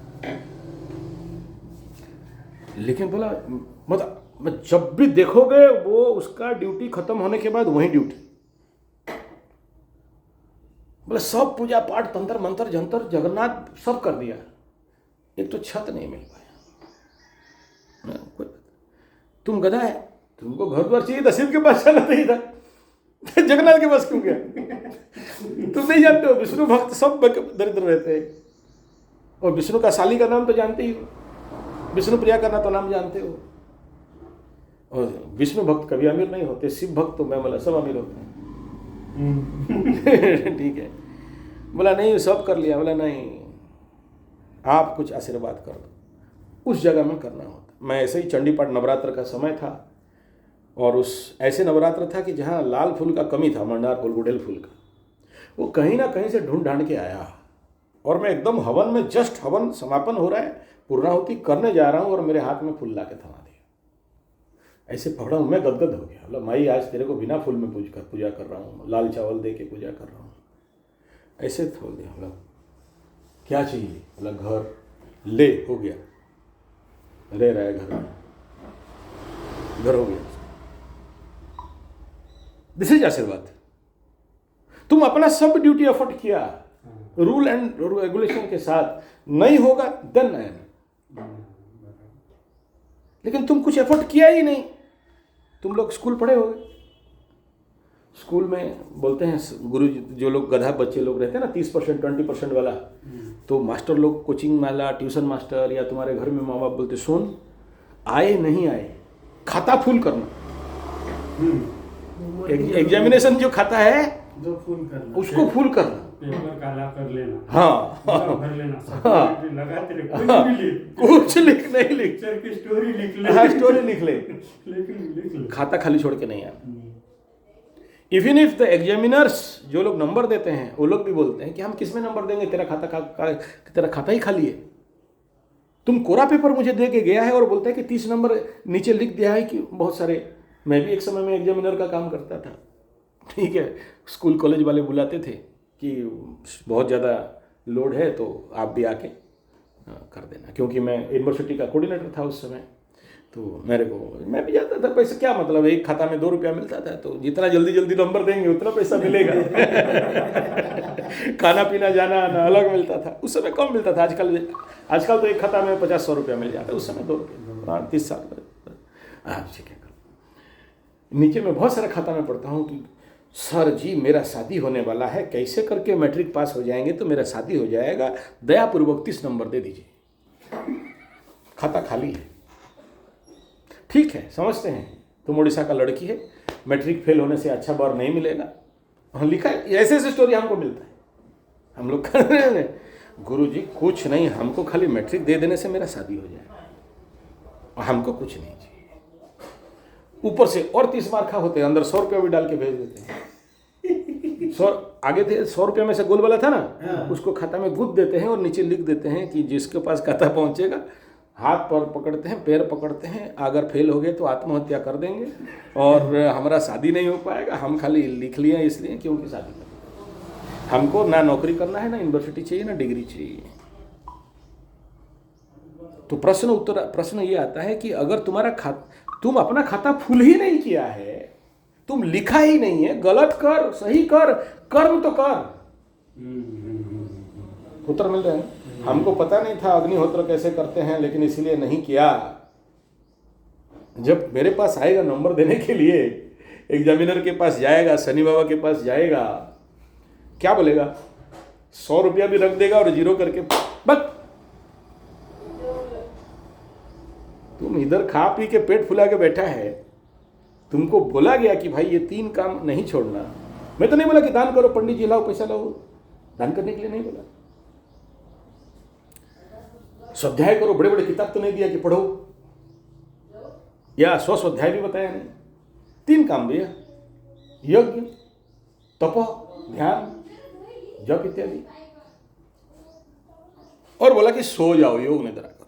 लेकिन बोला मतलब जब भी देखोगे वो उसका ड्यूटी खत्म होने के बाद वहीं ड्यूटी। बोले सब पूजा पाठ तंत्र मंत्र जंतर जगन्नाथ सब कर दिया, एक तो छत नहीं मिल पाया। तुम गधा है, तुमको घर द्वार चाहिए था, शिव के पास जाना नहीं था, जगन्नाथ के पास क्यों गया? तुम नहीं जानते हो, विष्णु भक्त सब दरिद्र रहते हैं। और विष्णु का साली का नाम तो जानते ही हो, विष्णु प्रिया का ना तो नाम जानते हो। और विष्णु भक्त कभी अमीर नहीं होते, शिव भक्त तो मैं बोला सब अमीर होते हैं। ठीक है, बोला नहीं सब कर लिया, बोला नहीं आप कुछ आशीर्वाद कर दो। उस जगह में करना होता। मैं ऐसे ही चंडीपाठ नवरात्र का समय था, और उस ऐसे नवरात्र था कि जहाँ लाल फूल का कमी था, मंडार फूल गुड़ेल फूल का, वो कहीं ना कहीं से ढूंढ ढांड के आया। और मैं एकदम हवन में, जस्ट हवन समापन हो रहा है, पूर्णाहुति करने जा रहा हूँ, और मेरे हाथ में फूल ला के थमा दिया। ऐसे पकड़ा हूँ, मैं गदगद हो गया। बोला माई आज तेरे को बिना फूल में पूजा कर रहा हूँ, लाल चावल दे के पूजा कर रहा हूँ। ऐसे छोड़ दिया। बोला क्या चाहिए? बोला घर ले, हो गया, रह रहा है घर में, घर हो गया। दिस इज आशीर्वाद। तुम अपना सब ड्यूटी एफर्ट किया, रूल एंड रेगुलेशन के साथ, नहीं होगा देन आई एम, लेकिन तुम कुछ एफर्ट किया ही नहीं। तुम लोग स्कूल पढ़े होगे, स्कूल में बोलते हैं गुरु जो लोग गधा बच्चे लोग रहते हैं ना, 30% 20% वाला, तो मास्टर लोग, कोचिंग वाला, ट्यूशन मास्टर या तुम्हारे घर में माँ बाप बोलते सुन, आए नहीं आए खाता फुल करना। एग्जामिनेशन जो खाता है जो फुल करना, उसको फुल करना, पेपर काला कर लेना, हाँ भर लेना, सर्टिफिकेट लगा तेरे, कुछ लिख नहीं, लिख पिक्चर की स्टोरी लिख ले, हाँ स्टोरी लिख ले, लेकिन लिख ले, खाता खाली छोड़ के नहीं आना। इवन इफ द एग्जामिनर्स जो लोग नंबर देते हैं वो लोग भी बोलते हैं कि हम किस में नंबर देंगे, तेरा खाता ही खाली है। तुम कोरा पेपर मुझे दे के गया है और बोलता है कि 30 नंबर नीचे लिख दिया है कि बहुत सारे। मैं भी एक समय में एग्जामिनर का काम करता था, ठीक है, स्कूल कॉलेज वाले बुलाते थे कि बहुत ज़्यादा लोड है तो आप भी आके कर देना, क्योंकि मैं यूनिवर्सिटी का कोऑर्डिनेटर था उस समय। तो मेरे को, मैं भी जाता था, पैसा क्या मतलब, एक खाता में 2 रुपया मिलता था, तो जितना जल्दी जल्दी नंबर देंगे उतना पैसा मिलेगा। खाना पीना जाना आना अलग मिलता था, उस समय कम मिलता था। आजकल तो एक खाता में 50-100 रुपया मिल जाता है, उस समय 2 रुपये, 30 साल आपसे क्या करूँ। नीचे में बहुत सारा खाता में पढ़ता हूँ कि सर जी मेरा शादी होने वाला है, कैसे करके मैट्रिक पास हो जाएंगे तो मेरा शादी हो जाएगा, दयापूर्वक 30 नंबर दे दीजिए। खाता खाली है। ठीक है, समझते हैं तुम उड़ीसा का लड़की है, मैट्रिक फेल होने से अच्छा बर नहीं मिलेगा। हाँ लिखा है, ऐसे ऐसे स्टोरी हमको मिलता है। हम लोग कर रहे हैं गुरु जी कुछ नहीं, हमको खाली मैट्रिक दे देने से मेरा शादी हो जाएगा और हमको कुछ नहीं चाहिए। ऊपर से और 30 मार्क खा होते हैं, अंदर 100 रुपया भी डाल के भेज देते हैं। 100 आगे थे, 100 रुपया में से गोल वाला था ना, उसको खाता में गुद देते हैं और नीचे लिख देते हैं कि जिसके पास खाता पहुंचेगा, हाथ पर पकड़ते हैं, पैर पकड़ते हैं, अगर फेल हो गए तो आत्महत्या कर देंगे और हमारा शादी नहीं हो पाएगा। हम खाली लिख लिए इसलिए क्योंकि शादी करनी, हमको ना नौकरी करना है, ना यूनिवर्सिटी चाहिए, ना डिग्री चाहिए। तो प्रश्न ये आता है कि अगर तुम अपना खाता फुल ही नहीं किया है, तुम लिखा ही नहीं है, गलत कर सही कर, कर्म तो कर। उत्तर मिल रहे हैं। हमको पता नहीं था अग्निहोत्र कैसे करते हैं, लेकिन इसीलिए नहीं किया। जब मेरे पास आएगा नंबर देने के लिए, एग्जामिनर के पास जाएगा, शनि बाबा के पास जाएगा, क्या बोलेगा? 100 रुपया भी रख देगा और 0 करके बस। तुम इधर खा पी के पेट फुला के बैठा है, तुमको बोला गया कि भाई ये 3 काम नहीं छोड़ना। मैं तो नहीं बोला कि दान करो, पंडित जी लाओ पैसा लाओ, दान करने के लिए नहीं बोला। स्वाध्याय करो, बड़े बड़े किताब तो नहीं दिया कि पढ़ो, या 100 स्वाध्याय भी बताया नहीं। 3 काम दिया, यज्ञ, तप, ध्यान, जप इत्यादि, और बोला कि सो जाओ, योग निद्रा करो।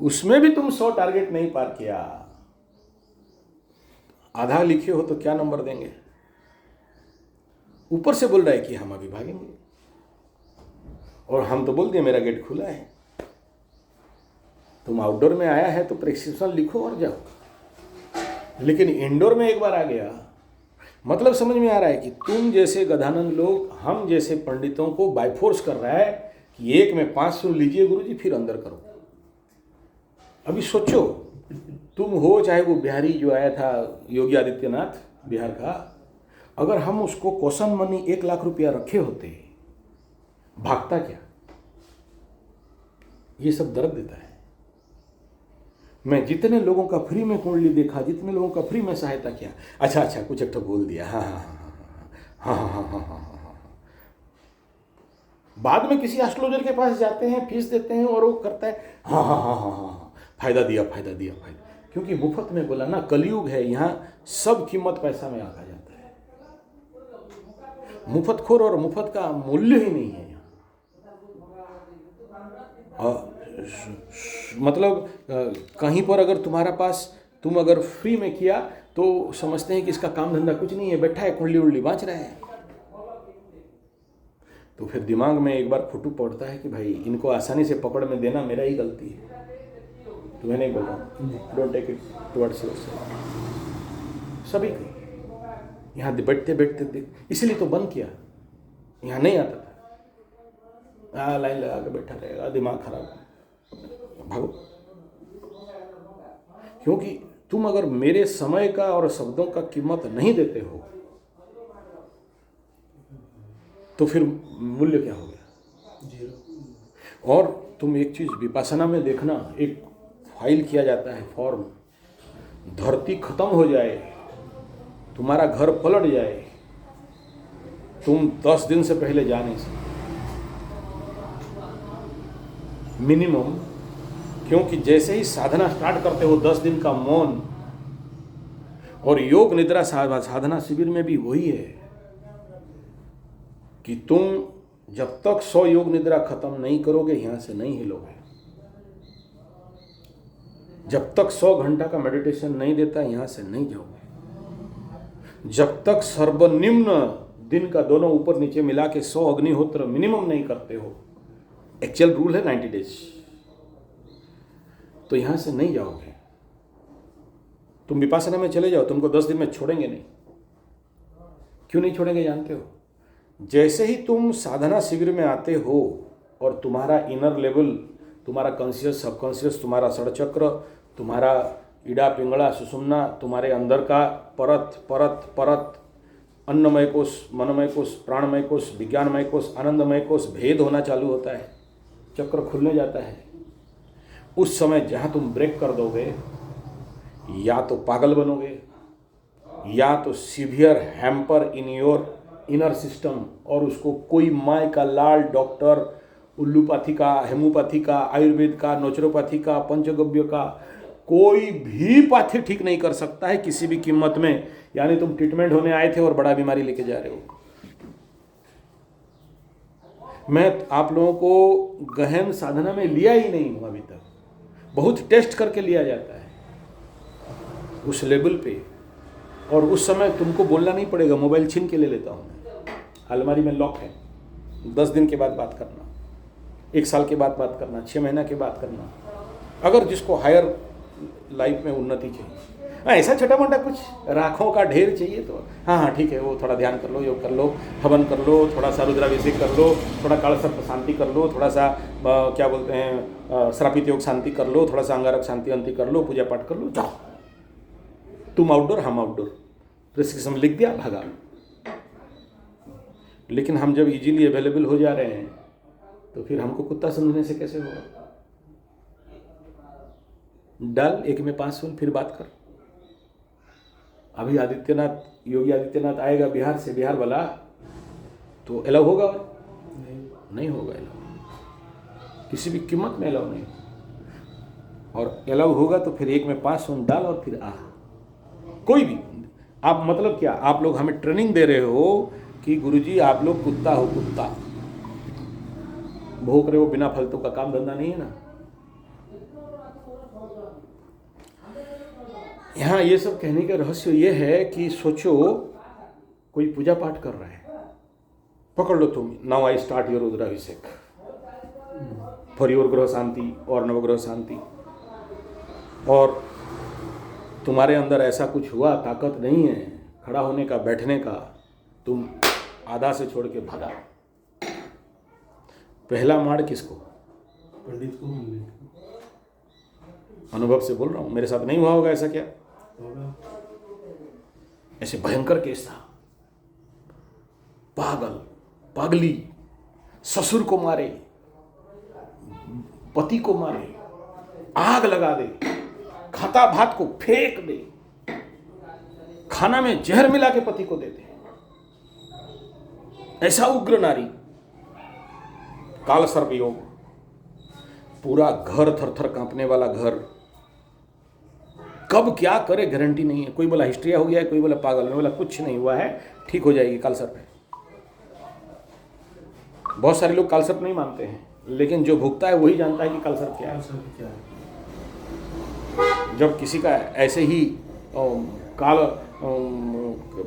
उसमें भी तुम 100 टारगेट नहीं पार किया, आधा लिखे हो तो क्या नंबर देंगे? ऊपर से बोल रहा है कि हम अभी भागेंगे, और हम तो बोल दिए मेरा गेट खुला है। तुम आउटडोर में आया है तो प्रिस्क्रिप्शन लिखो और जाओ। लेकिन इंडोर में एक बार आ गया, मतलब समझ में आ रहा है कि तुम जैसे गधानंद लोग हम जैसे पंडितों को बाय फोर्स कर रहा है कि एक में 5 सुन लीजिए गुरुजी, फिर अंदर करो। अभी सोचो, तुम हो चाहे वो बिहारी जो आया था योगी आदित्यनाथ बिहार का, अगर हम उसको क्वेश्चन मनी 1 लाख रुपया रखे होते, भागता क्या? ये सब दर्द देता है। मैं जितने लोगों का फ्री में कुंडली देखा, जितने लोगों का फ्री में सहायता किया, अच्छा कुछ एक तो बोल दिया, हाँ। बाद में किसी एस्ट्रोलॉजर के पास जाते हैं, फीस देते हैं और वो करता है हाँ, फायदा दिया। क्योंकि मुफ्त में बोला ना, कलयुग है, यहाँ सब कीमत पैसा में आका जाता है। मुफ्तखोर और मुफ्त का मूल्य ही नहीं है यहाँ। मतलब कहीं पर अगर तुम्हारा पास, तुम अगर फ्री में किया तो समझते हैं कि इसका काम धंधा कुछ नहीं है, बैठा है कुंडली उंडली बाँच रहा है। तो फिर दिमाग में एक बार फुटू पड़ता है कि भाई इनको आसानी से पकड़ में देना मेरा ही गलती है। तुम्हें नहीं बोल रहा हूँ, don't take it towards yourself. सभी को यहाँ बैठते इसलिए तो बंद किया, यहाँ नहीं आता था। लाइन लगा के बैठा रहेगा, दिमाग खराब, भागो। क्योंकि तुम अगर मेरे समय का और शब्दों का कीमत नहीं देते हो तो फिर मूल्य क्या हो गया? और तुम एक चीज विपश्यना में देखना, एक फाइल किया जाता है फॉर्म, धरती खत्म हो जाए, तुम्हारा घर पलट जाए, तुम 10 दिन से पहले जा नहीं सकते मिनिमम। क्योंकि जैसे ही साधना स्टार्ट करते हो 10 दिन का मौन, और योग निद्रा साधना शिविर में भी वही है कि तुम जब तक 100 योग निद्रा खत्म नहीं करोगे यहां से नहीं हिलोगे। जब तक 100 घंटा का मेडिटेशन नहीं देता यहां से नहीं जाओगे। जब तक सर्वनिम्न दिन का दोनों ऊपर नीचे मिला के 100 अग्निहोत्र मिनिमम नहीं करते हो, एक्चुअल रूल है 90 डेज, तो यहां से नहीं जाओगे। तुम विपासना में चले जाओ, तुमको 10 दिन में छोड़ेंगे नहीं। क्यों नहीं छोड़ेंगे जानते हो? जैसे ही तुम साधना शिविर में आते हो और तुम्हारा इनर लेवल, तुम्हारा कॉन्शियस, सबकॉन्शियस, तुम्हारा षडचक्र, तुम्हारा ईड़ा पिंगला सुषुम्ना, तुम्हारे अंदर का परत परत परत, अन्नमय कोश, मनमय कोश, प्राणमय कोश, विज्ञानमय कोश, आनंदमय कोश भेद होना चालू होता है, चक्र खुलने जाता है। उस समय जहाँ तुम ब्रेक कर दोगे, या तो पागल बनोगे, या तो severe hamper in your inner system, और उसको कोई माय का लाल डॉक्टर उल्लूपैथी का, हेमोपैथी का, आयुर्वेद का, नेचुरोपैथी का, पंचगव्य का, कोई भी पाथी ठीक नहीं कर सकता है किसी भी कीमत में। यानी तुम ट्रीटमेंट होने आए थे और बड़ा बीमारी लेके जा रहे हो। मैं आप लोगों को गहन साधना में लिया ही नहीं हूं अभी तक, बहुत टेस्ट करके लिया जाता है उस लेवल पे। और उस समय तुमको बोलना नहीं पड़ेगा, मोबाइल छीन के ले लेता हूँ मैं, अलमारी में लॉक है। 10 दिन के बाद बात करना, 1 साल के बाद बात करना, 6 महीना के बाद करना, अगर जिसको हायर लाइफ में उन्नति चाहिए। ऐसा छोटा मोटा कुछ राखों का ढेर चाहिए तो हाँ ठीक है, वो थोड़ा ध्यान कर लो, योग कर लो, हवन कर लो, थोड़ा सा रुद्राभिषेक कर लो, थोड़ा काल सर्प शांति कर लो, थोड़ा सा क्या बोलते हैं श्रापित योग शांति कर लो, थोड़ा सा अंगारक शांति अंति कर लो, पूजा पाठ कर लो, जाओ। तुम आउटडोर, हम आउटडोर, प्रिस्क्रिप्शन लिख दिया, भागा। लेकिन हम जब इजीली अवेलेबल हो जा रहे हैं तो फिर हमको कुत्ता समझने से कैसे होगा? डाल एक में 5 सुन, फिर बात कर। अभी आदित्यनाथ, योगी आदित्यनाथ आएगा बिहार से, बिहार वाला, तो अलाउ होगा? नहीं होगा अलाउ, किसी भी कीमत में अलाउ नहीं। और अलाउ होगा तो फिर एक में 5 सुन डाल और फिर आ। कोई भी आप, मतलब क्या आप लोग हमें ट्रेनिंग दे रहे हो कि गुरुजी आप लोग कुत्ता हो, कुत्ता भोग रहे हो, बिना फालतू का काम धंधा नहीं है ना। यहाँ ये सब कहने का रहस्य ये है कि सोचो कोई पूजा पाठ कर रहा है, पकड़ लो तुम, now I start your Rudrabhishek for your ग्रह शांति और नवग्रह शांति, और तुम्हारे अंदर ऐसा कुछ हुआ, ताकत नहीं है खड़ा होने का, बैठने का, तुम आधा से छोड़ के भागा। पहला मार किसको? पंडित को मिले अनुभव से बोल रहा हूँ, मेरे साथ नहीं हुआ होगा ऐसा क्या? होगा। ऐसे भयंकर केस था, पागल पागली, ससुर को मारे, पति को मारे, आग लगा दे, खाता भात को फेंक दे, खाना में जहर मिला के पति को दे दे, ऐसा उग्र नारी, काल सर्प योग, पूरा घर थर थर कांपने वाला घर, कब क्या करे गारंटी नहीं है। कोई बोला हिस्ट्रिया हो गया है, कोई बोला पागल, मैं बोला कुछ नहीं हुआ है, ठीक हो जाएगी, काल सर्प है। बहुत सारे लोग काल सर्प नहीं मानते हैं, लेकिन जो भुगता है वही जानता है कि काल सर्प क्या है। क्या है? जब किसी का ऐसे ही काल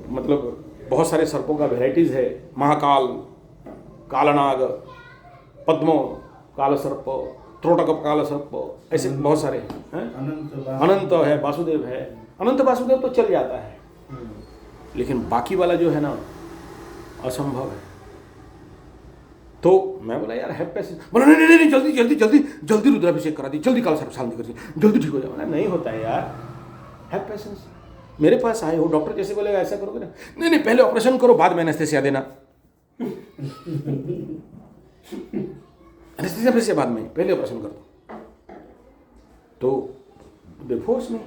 मतलब बहुत सारे सर्पों का वेराइटीज़ है, महाकाल, कालनाग, पद्मो काल सर्प, त्रोटक काल सर्प, ऐसे बहुत सारे हैं। अनंत है, वासुदेव है, अनंत वासुदेव तो चल जाता है, लेकिन बाकी वाला जो है ना असंभव है। तो मैं बोला यार है पैसे, बोला नहीं नहीं नहीं जल्दी जल्दी जल्दी जल्दी रुद्राभिषेक करा दी, जल्दी काल सर्प शांति कर दी, जल्दी ठीक हो जाओ। नहीं होता है यार, हैव पेशेंस। मेरे पास आए हो, डॉक्टर जैसे बोलेगा ऐसा करोगे ना, नहीं नहीं पहले ऑपरेशन करो बाद में एनेस्थेसिया देना। एनेस्थेसिया फिर से बाद में, पहले ऑपरेशन कर दो। तो देखो उसमें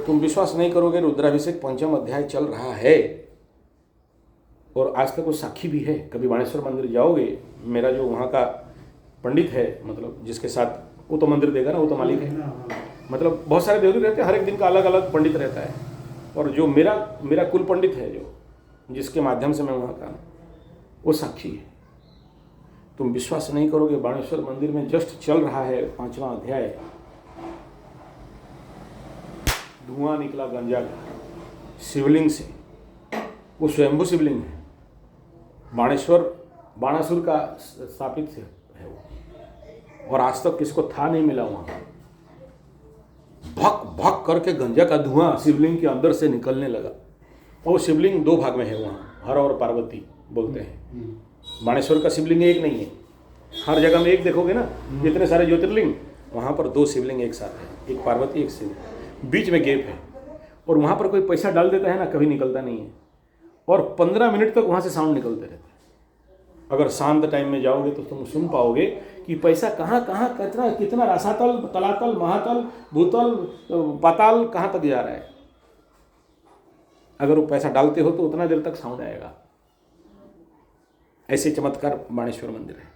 तुम विश्वास नहीं करोगे, रुद्राभिषेक 5वां अध्याय चल रहा है और आज तक वो साक्षी भी है। कभी बाणेश्वर मंदिर जाओगे, मेरा जो वहाँ का पंडित है, मतलब जिसके साथ, वो तो मंदिर देगा ना, वो तो मालिक है, मतलब बहुत सारे देवता रहते हैं, हर एक दिन का अलग अलग पंडित रहता है। और जो मेरा कुल पंडित है, जो जिसके माध्यम से मैं वहाँ का, वो साक्षी है। तुम विश्वास नहीं करोगे, बाणेश्वर मंदिर में जस्ट चल रहा है 5वां अध्याय, धुआं निकला गंजा का शिवलिंग से। वो स्वयंभू शिवलिंग है, बाणासुर का स्थापित है वो, और आज तक किसको था नहीं मिला वहाँ। भक भक करके गंजा का धुआं शिवलिंग के अंदर से निकलने लगा। और शिवलिंग 2 भाग में है वहाँ, हर और पार्वती बोलते हैं। बाणेश्वर का शिवलिंग एक नहीं है, हर जगह में एक देखोगे ना, जितने सारे ज्योतिर्लिंग वहाँ पर 2 शिवलिंग एक साथ है, एक पार्वती एक शिव, बीच में गैप है। और वहाँ पर कोई पैसा डाल देता है ना, कभी निकलता नहीं है। और 15 मिनट तक वहाँ से साउंड निकलते रहते हैं। अगर शांत टाइम में जाओगे तो तुम सुन पाओगे कि पैसा कहाँ कहाँ कितना कितना रसातल, तलातल, महातल, भूतल, पाताल कहाँ तक जा रहा है। अगर वो पैसा डालते हो तो उतना देर तक साउंड आएगा। ऐसे चमत्कार बाणेश्वर मंदिर है।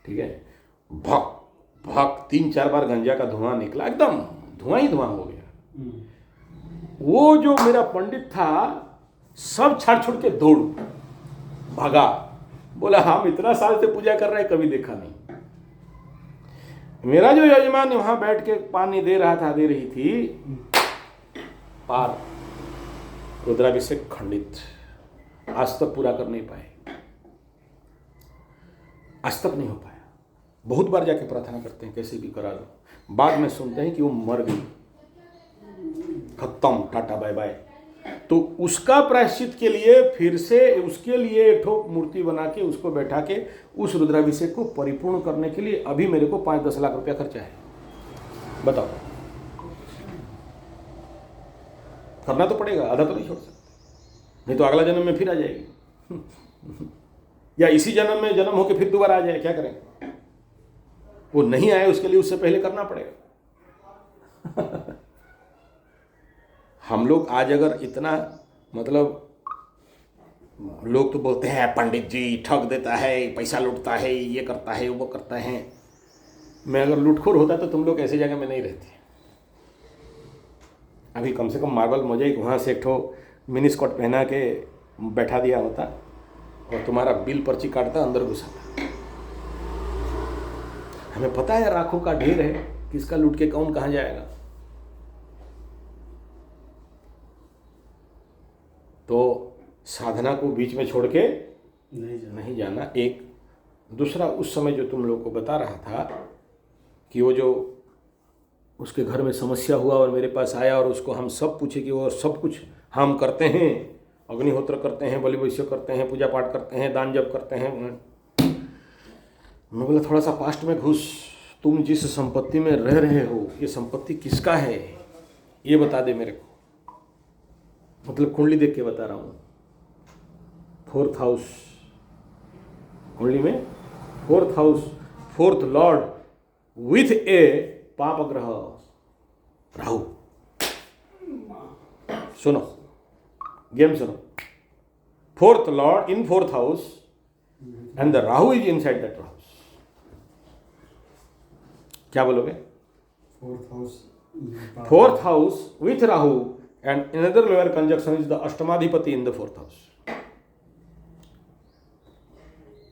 ठीक है, भक भक 3-4 बार गंजा का धुआं निकला, एकदम धुआं ही धुआं हो गया। वो जो मेरा पंडित था सब छाड़ छोड़ के दौड़ भागा, बोला हम इतना साल से पूजा कर रहे हैं, कभी देखा नहीं। मेरा जो यजमान वहां बैठ के पानी दे रहा था, दे रही थी, पार रुद्राभिषेक खंडित, आज तक पूरा कर नहीं पाए, आज तक नहीं हो पाया। बहुत बार जाके प्रार्थना करते हैं कैसे भी करा दो, बाद में सुनते हैं कि वो मर गई, खत्म, टाटा बाय बाय। तो उसका प्रायश्चित के लिए फिर से उसके लिए एक ठो मूर्ति बना के उसको बैठा के उस रुद्राभिषेक को परिपूर्ण करने के लिए अभी मेरे को 5-10 लाख रुपया खर्चा है। बताओ, करना तो पड़ेगा, आधा तो नहीं छोड़ सकते, नहीं तो अगला जन्म में फिर आ जाएगी या इसी जन्म में जन्म होके फिर दोबारा आ जाए, क्या करें। वो नहीं आए उसके लिए उससे पहले करना पड़ेगा। हम लोग आज अगर इतना, मतलब लोग तो बोलते हैं पंडित जी ठग देता है, पैसा लूटता है, ये करता है, वो करता है। मैं अगर लूटखोर होता तो तुम लोग ऐसी जगह में नहीं रहते। अभी कम से कम मार्बल मोजाइक वहाँ से एक ठो मिनी स्कर्ट पहना के बैठा दिया होता और तुम्हारा बिल पर्ची काटता, अंदर घुसाता। हमें पता है राखों का ढेर है, किसका लूट के कौन कहाँ जाएगा। तो साधना को बीच में छोड़ के नहीं जाना। एक दूसरा, उस समय जो तुम लोग को बता रहा था कि वो जो उसके घर में समस्या हुआ और मेरे पास आया और उसको हम सब पूछे कि वो सब कुछ हम करते हैं, अग्निहोत्र करते हैं, बलि वैश्य करते हैं, पूजा पाठ करते हैं, दान जप करते हैं। मैं बोला थोड़ा सा पास्ट में घुस, तुम जिस संपत्ति में रह रहे हो ये संपत्ति किसका है ये बता दे मेरे को। मतलब कुंडली देख के बता रहा हूँ। 4th हाउस, कुंडली में 4th house, 4th Lord with ए पाप ग्रह राहु। सुनो, गेम सुनो। 4th Lord in 4th house and the Rahu is inside that house. क्या बोलोगे? 4th house with Rahu and another lower conjunction is the अष्टमाधिपति in the 4th house।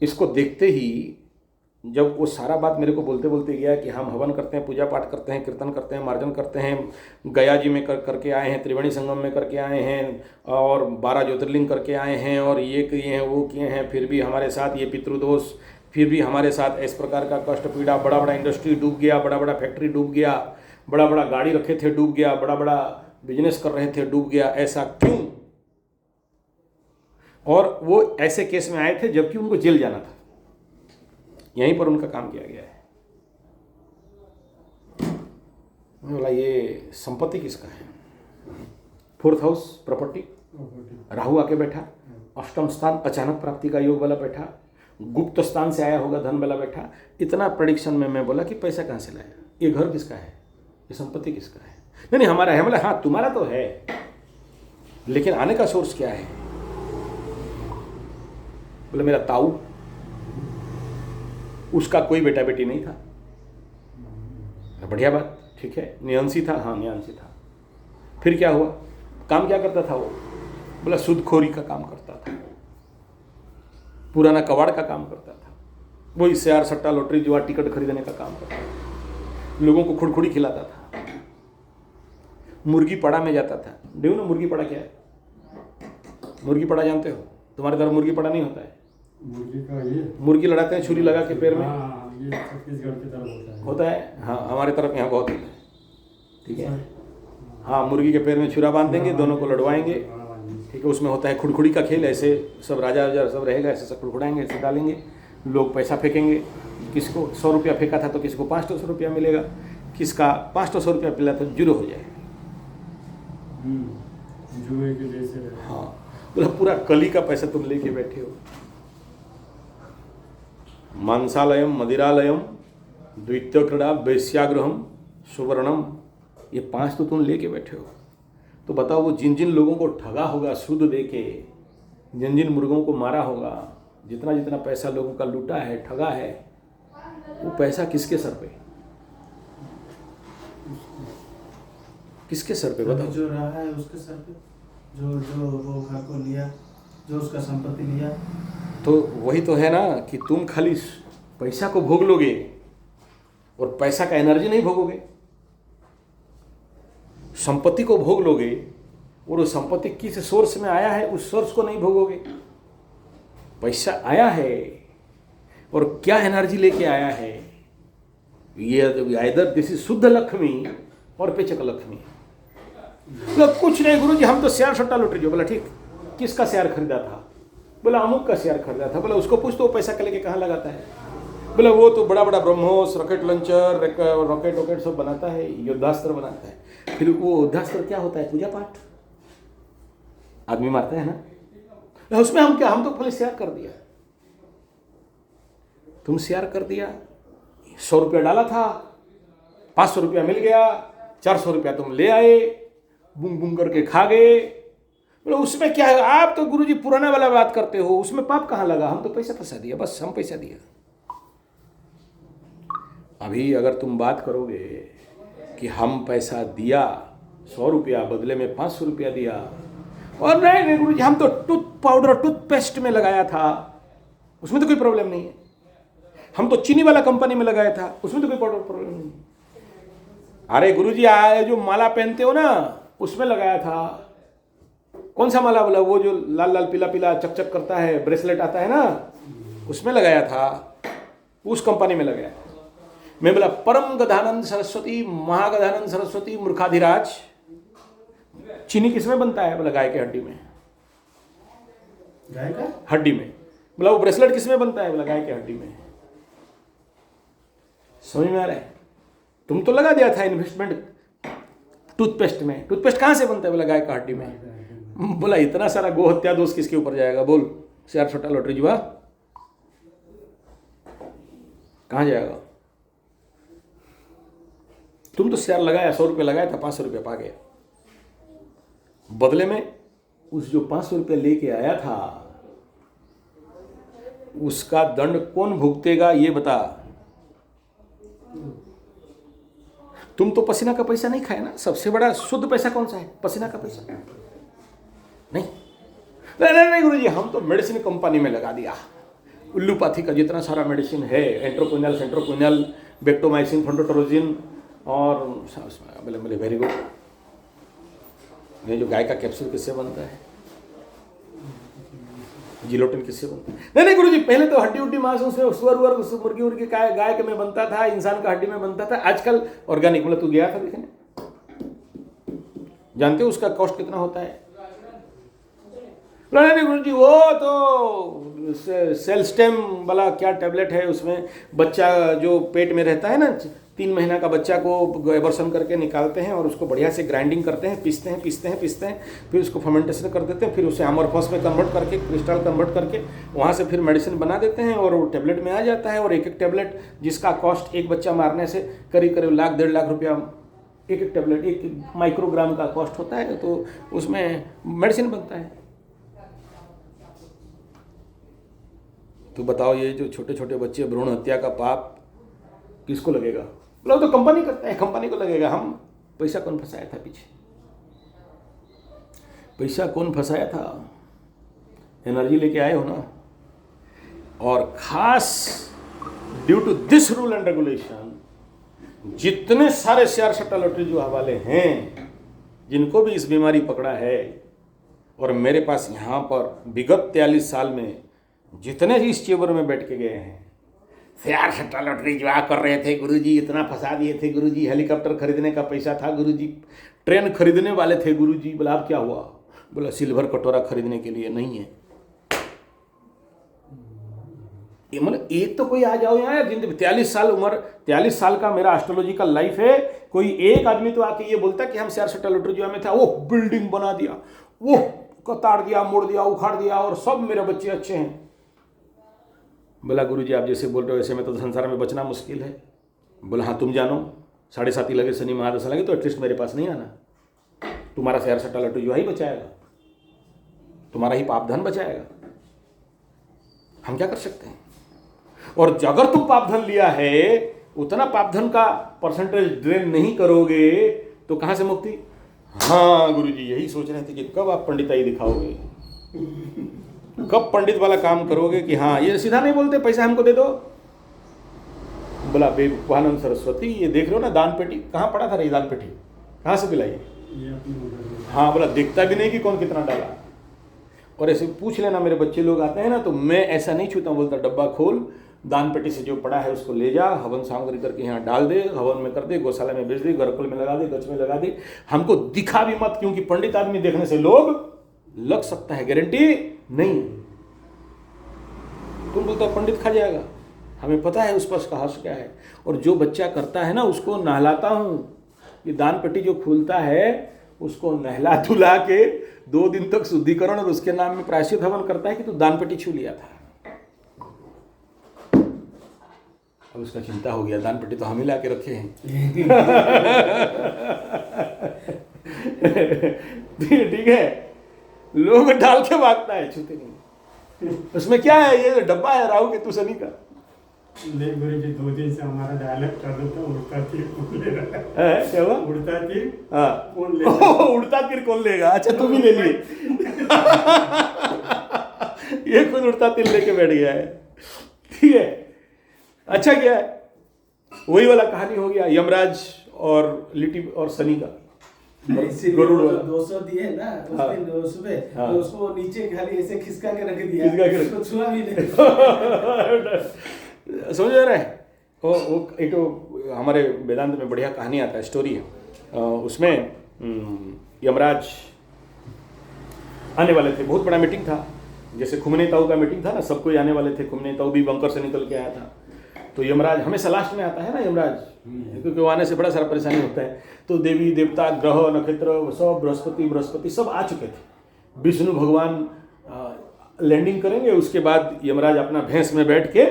इसको देखते ही जब वो सारा बात मेरे को बोलते बोलते गया कि हम हवन करते हैं, पूजा पाठ करते हैं, कीर्तन करते हैं, मार्जन करते हैं, गया जी में करके आए हैं, त्रिवेणी संगम में करके आए हैं और 12 ज्योतिर्लिंग करके आए हैं और ये किए हैं वो किए हैं, फिर भी हमारे साथ ये पितृदोष, फिर भी हमारे साथ इस प्रकार का कष्ट पीड़ा, बड़ा बड़ा इंडस्ट्री डूब गया, बड़ा बड़ा फैक्ट्री डूब गया, बड़ा बड़ा गाड़ी रखे थे डूब गया, बड़ा बड़ा बिजनेस कर रहे थे डूब गया, ऐसा क्यों? और वो ऐसे केस में आए थे जबकि उनको जेल जाना था, यहीं पर उनका काम किया गया है। मैं बोला ये संपत्ति किसका है? 4th हाउस प्रॉपर्टी, राहु आके बैठा, अष्टम स्थान अचानक प्राप्ति का योग वाला बैठा, गुप्त स्थान से आया होगा धन वाला बैठा। इतना प्रेडिक्शन में मैं बोला कि पैसा कहाँ से लाया, ये घर किसका है, ये संपत्ति किसका है? नहीं हमारा है। बोला हाँ तुम्हारा तो है, लेकिन आने का सोर्स क्या है? बोले मेरा ताऊ, उसका कोई बेटा बेटी नहीं था। बढ़िया बात, ठीक है। नियंसी था? हाँ नियंसी था। फिर क्या हुआ? काम क्या करता था वो? बोला सूदखोरी का काम करता था, पुराना कबाड़ का काम करता था, वही शेयर सट्टा लॉटरी जुआ टिकट खरीदने का काम करता था, लोगों को खुड़खुड़ी खिलाता था, मुर्गी पड़ा में जाता था। देखो ना मुर्गी पड़ा क्या है? मुर्गी पड़ा जानते हो? तुम्हारे तरफ मुर्गी पड़ा नहीं होता है? मुर्गी का ये मुर्गी लड़ाते हैं छुरी लगा के पैर में, ये छत्तीसगढ़ की तरफ होता है। होता है, हाँ हमारे तरफ यहाँ बहुत होता है, ठीक है। हाँ, मुर्गी के पैर में छुरा बांध देंगे, दोनों को लड़वाएंगे, ठीक है। उसमें होता है खुड़खुड़ी का खेल, ऐसे सब राजा वाजा सब रहेगा, ऐसे सब खुड़खुड़ाएंगे, ऐसे डालेंगे, लोग पैसा फेंकेंगे। किसको 100 रुपया फेंका था तो किसी को 500 रुपया मिलेगा, किसका 500 रुपया मिला तो जीरो हो जाएगा। जुए के जैसे रहे। हाँ, मतलब पूरा कली का पैसा तुम लेके बैठे हो। मांसालयम मदिरालयम द्वितीय क्रीड़ा वैश्यागृहम सुवर्णम, ये 5 तो तुम लेके बैठे हो। तो बताओ वो जिन जिन लोगों को ठगा होगा सूद दे के, जिन जिन मुर्गों को मारा होगा, जितना जितना पैसा लोगों का लूटा है, ठगा है, वो पैसा किसके सर पे, किसके सर पे बताओ? जो रहा है उसके सर पे, जो जो वो घर को लिया, जो उसका संपत्ति लिया। तो वही तो है ना कि तुम खाली पैसा को भोग लोगे और पैसा का एनर्जी नहीं भोगोगे। संपत्ति को भोग लोगे और वो संपत्ति किस सोर्स में आया है उस सोर्स को नहीं भोगोगे। पैसा आया है और क्या एनर्जी लेके आया है, ये आइदर दिस इज शुद्ध लक्ष्मी और पेचक लक्ष्मी। तो कुछ नहीं गुरुजी, हम तो शेयर सट्टा लॉटरी जो। बोला ठीक, किसका शेयर खरीदा था? बोला अमुक का शेयर खरीदा था। बोला उसको पूछ तो वो पैसा लेके कहाँ लगाता है? बोला वो तो बड़ा बड़ा ब्रह्मोस, रॉकेट लॉन्चर, रॉकेट सब बनाता है, योद्धास्त्र बनाता है। फिर वो योद्धास्त्र क्या होता है? पूजा पाठ, आदमी मारता है ना। उसमें हम क्या, हम तो पहले शेयर कर दिया। तुम शेयर कर दिया, 100 रुपया डाला था, 500 रुपया मिल गया, 400 रुपया तुम ले आए, बूम बूम करके खा गए। बोले उसमें क्या है? आप तो गुरुजी पुराना वाला बात करते हो, उसमें पाप कहाँ लगा? हम तो पैसा दिया, बस हम पैसा दिया। अभी अगर तुम बात करोगे कि हम पैसा दिया 100 रुपया, बदले में 500 रुपया दिया, और नहीं गुरुजी हम तो टूथ पाउडर टूथपेस्ट में लगाया था, उसमें तो कोई प्रॉब्लम नहीं है। हम तो चीनी वाला कंपनी में लगाया था, उसमें तो कोई प्रॉब्लम नहीं। अरे गुरुजी जो माला पहनते हो ना, उसमें लगाया था। कौन सा माला? बोला वो जो लाल लाल पीला पीला चकचक करता है, ब्रेसलेट आता है ना, उसमें लगाया था, उस कंपनी में लगाया था। मैं बोला परम गधानंद सरस्वती, महागधानंद सरस्वती, मूर्खाधिराज। चीनी किसमें बनता है? बोला गाय के हड्डी में। गाय का हड्डी में। बोला वो ब्रेसलेट किसमें बनता है? बोला गाय के हड्डी में। समझ में आ रहा है? तुम तो लगा दिया था इन्वेस्टमेंट टूथपेस्ट में। टूथपेस्ट कहाँ से बनता है? बोला गाय का हड्डी में। बोला इतना सारा गो हत्या दोष किसके ऊपर जाएगा? बोल, शेयर सट्टा लॉटरी जुआ कहाँ जाएगा? तुम तो शेयर लगाया, 100 रुपये लगाया था, 500 रुपये पा गया। बदले में उस जो 500 रुपये लेके आया था, उसका दंड कौन भुगतेगा ये बता। तुम तो पसीना का पैसा नहीं खाए ना। सबसे बड़ा शुद्ध पैसा कौन सा है? पसीना का पैसा। नहीं नहीं गुरुजी, हम तो मेडिसिन कंपनी में लगा दिया। उल्लूपाथी का जितना सारा मेडिसिन है, एंट्रोक्विनल, सेंट्रोक्विनल, बेक्टोमाइसिन, फंडोटोरोजिन और बोले वेरी गुड। ये जो गाय का कैप्सूल किससे बनता है? जिलोटिन किससे बनता है? नहीं गुरुजी, पहले तो हड्डी उड्डी मांस उसमें सुअर मुर्गी उर्गी गाय के में बनता था, इंसान का हड्डी में बनता था। आजकल ऑर्गेनिक। मतलब तू गया था देखने? जानते हो उसका कॉस्ट कितना होता है? नहीं गुरुजी, वो तो सेल स्टेम वाला क्या टैबलेट है, उसमें बच्चा जो पेट में रहता है ना, 3 महीना का बच्चा को एबॉर्शन करके निकालते हैं और उसको बढ़िया से ग्राइंडिंग करते हैं, पीसते हैं, फिर उसको फर्मेंटेशन कर देते हैं, फिर उसे अमोर्फस में कन्वर्ट करके, क्रिस्टल कन्वर्ट करके वहाँ से फिर मेडिसिन बना देते हैं और वो टैबलेट में आ जाता है। और एक टैबलेट जिसका कॉस्ट एक बच्चा मारने से करीब 1 डेढ़ लाख रुपया, एक टैबलेट 1 माइक्रोग्राम का कॉस्ट होता है, तो उसमें मेडिसिन बनता है। तो बताओ, ये जो छोटे छोटे बच्चे भ्रूण हत्या का पाप किसको लगेगा? बोला तो कंपनी करता है, कंपनी को लगेगा। हम पैसा कौन फंसाया था पीछे? पैसा कौन फंसाया था? एनर्जी लेके आए हो ना। और खास due to this rule and regulation, जितने सारे शेयर सट्टा लॉटरी जो हवाले हैं, जिनको भी इस बीमारी पकड़ा है, और मेरे पास यहाँ पर विगत 43 साल में जितने इस चेंबर में बैठ के गए हैं, शेयर सट्टा लॉटरी जुआ कर रहे थे गुरुजी, इतना फंसा दिए थे गुरुजी, हेलीकॉप्टर खरीदने का पैसा था गुरुजी, ट्रेन खरीदने वाले थे गुरुजी। बोला अब क्या हुआ? बोला सिल्वर कटोरा खरीदने के लिए नहीं है। ये मतलब एक तो कोई आ जाओ यहाँ, जिंदगी 43 साल उम्र, 43 साल का मेरा एस्ट्रोलॉजिकल लाइफ है, कोई एक आदमी तो आके ये बोलता कि हम शेयर सट्टा लॉटरी जुआ में था, वो बिल्डिंग बना दिया, वो कताड़ दिया, मोड़ दिया, उखाड़ दिया और सब मेरे बच्चे अच्छे हैं। बोला गुरुजी आप जैसे बोल रहे हो वैसे में तो संसार में बचना मुश्किल है। बोला हाँ तुम जानो, 7.5 लगे, शनि महादशा लगे तो एटलीस्ट मेरे पास नहीं आना, तुम्हारा शेयर सट्टा लॉटरी जुआ ही बचाएगा, तुम्हारा ही पाप धन बचाएगा। हम क्या कर सकते हैं? और अगर तुम पाप धन लिया है, उतना पाप धन का परसेंटेज ड्रेन नहीं करोगे तो कहां से मुक्ति? हाँ गुरुजी यही सोच रहे थे कि कब आप पंडिताई दिखाओगे, कब पंडित वाला काम करोगे कि हाँ ये सीधा नहीं बोलते पैसा हमको दे दो। बोला बेवकूफानंद सरस्वती, ये देख रहे हो ना दान पेटी, कहाँ पड़ा था ये दान पेटी, कहाँ से दिलाई? हाँ बोला देखता भी नहीं कि कौन कितना डाला। और ऐसे पूछ लेना, मेरे बच्चे लोग आते हैं ना तो मैं ऐसा नहीं छूता, बोलता डब्बा खोल, दान पेटी से जो पड़ा है उसको ले जा, हवन सामग्री करके यहाँ डाल दे, हवन में कर दे, गौशाला में बेच दे, गरकुल में लगा दे, गच में लगा दे, हमको दिखा भी मत, क्योंकि पंडित आदमी देखने से लोग लग सकता है, गारंटी नहीं। तुम बोलता पंडित खा जाएगा, हमें पता है उस पर उसका हर्ष क्या है। और जो बच्चा करता है ना उसको नहलाता हूँ, ये दान पेटी जो खुलता है उसको नहला धुला के 2 दिन तक शुद्धिकरण और उसके नाम में प्रायश्चित हवन करता है कि तू दान पेटी छू लिया था। अब उसका चिंता हो गया, दान पेटी तो हम ही ला के रखे हैं। ठीक है, लोग डाल के भागता है, छूते नहीं। उसमें क्या है, ये डब्बा है राहु केतु शनि का। नहीं गुरुजी 2 दिन से हमारा डायलॉग कर रहा था, उड़ता तीर कौन ले रहा है? क्या हुआ? उड़ता तीर हाँ कौन ले रहा है? उड़ता तीर कौन लेगा? अच्छा तुम ही ले लिए। ये खुद उड़ता तीर लेके बैठ गया है। ठीक है, अच्छा क्या है, वही वाला कहानी हो गया यमराज और लिट्टी और शनि का। गरुड़ 200 दिए ना उस दिन सुबह, तो उसको नीचे खाली ऐसे खिसका के रख दिया, उसको छुआ भी नहीं। समझ आ रहा है? वो एक तो हमारे वेदांत में बढ़िया कहानी आता है, स्टोरी है, उसमें यमराज आने वाले थे, बहुत बड़ा मीटिंग था, जैसे खुमने ताऊ का मीटिंग था ना, सब कोई आने वाले थे, खुमने ताऊ भी बंकर से निकल के आया था। तो यमराज हमेशा लास्ट में आता है ना यमराज, क्योंकि वो आने से बड़ा सारा परेशानी होता है। तो देवी देवता ग्रह नक्षत्र सब बृहस्पति सब आ चुके थे। विष्णु भगवान लैंडिंग करेंगे, उसके बाद यमराज अपना भैंस में बैठ के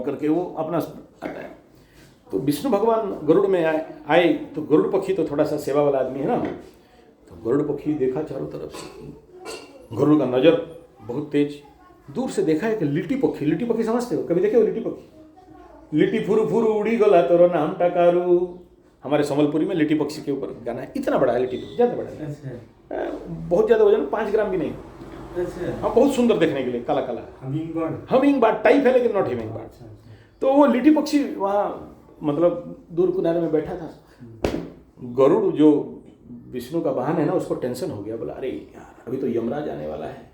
करके वो अपना आता है। तो विष्णु भगवान गरुड़ में आए तो गरुड़ पक्षी तो थोड़ा सा सेवा वाला आदमी है ना, तो गरुड़ पक्षी देखा चारों तरफ से, गरुड़ का नज़र बहुत तेज, दूर से देखा है कि लिट्टी पक्षी समझते हो, कभी देखे हो लिट्टी पक्षी? लिट्टी फुरु फुरु उड़ी गला तोरो नाम टकारू, हमारे संबलपुरी में लिट्टी पक्षी के ऊपर गाना है। इतना बड़ा है लिट्टी पक्षी, ज़्यादा बड़ा है, बहुत ज़्यादा वजन 5 ग्राम भी नहीं। हाँ बहुत सुंदर देखने के लिए, काला काला हमिंग बर्ड टाइप है लेकिन नॉट हमिंग बर्ड। तो वो लिट्टी पक्षी वहाँ मतलब दूर किनारे में बैठा था। गरुड़ जो विष्णु का वाहन है ना, उसको टेंशन हो गया, बोला अरे यार अभी तो यमराज आने वाला है,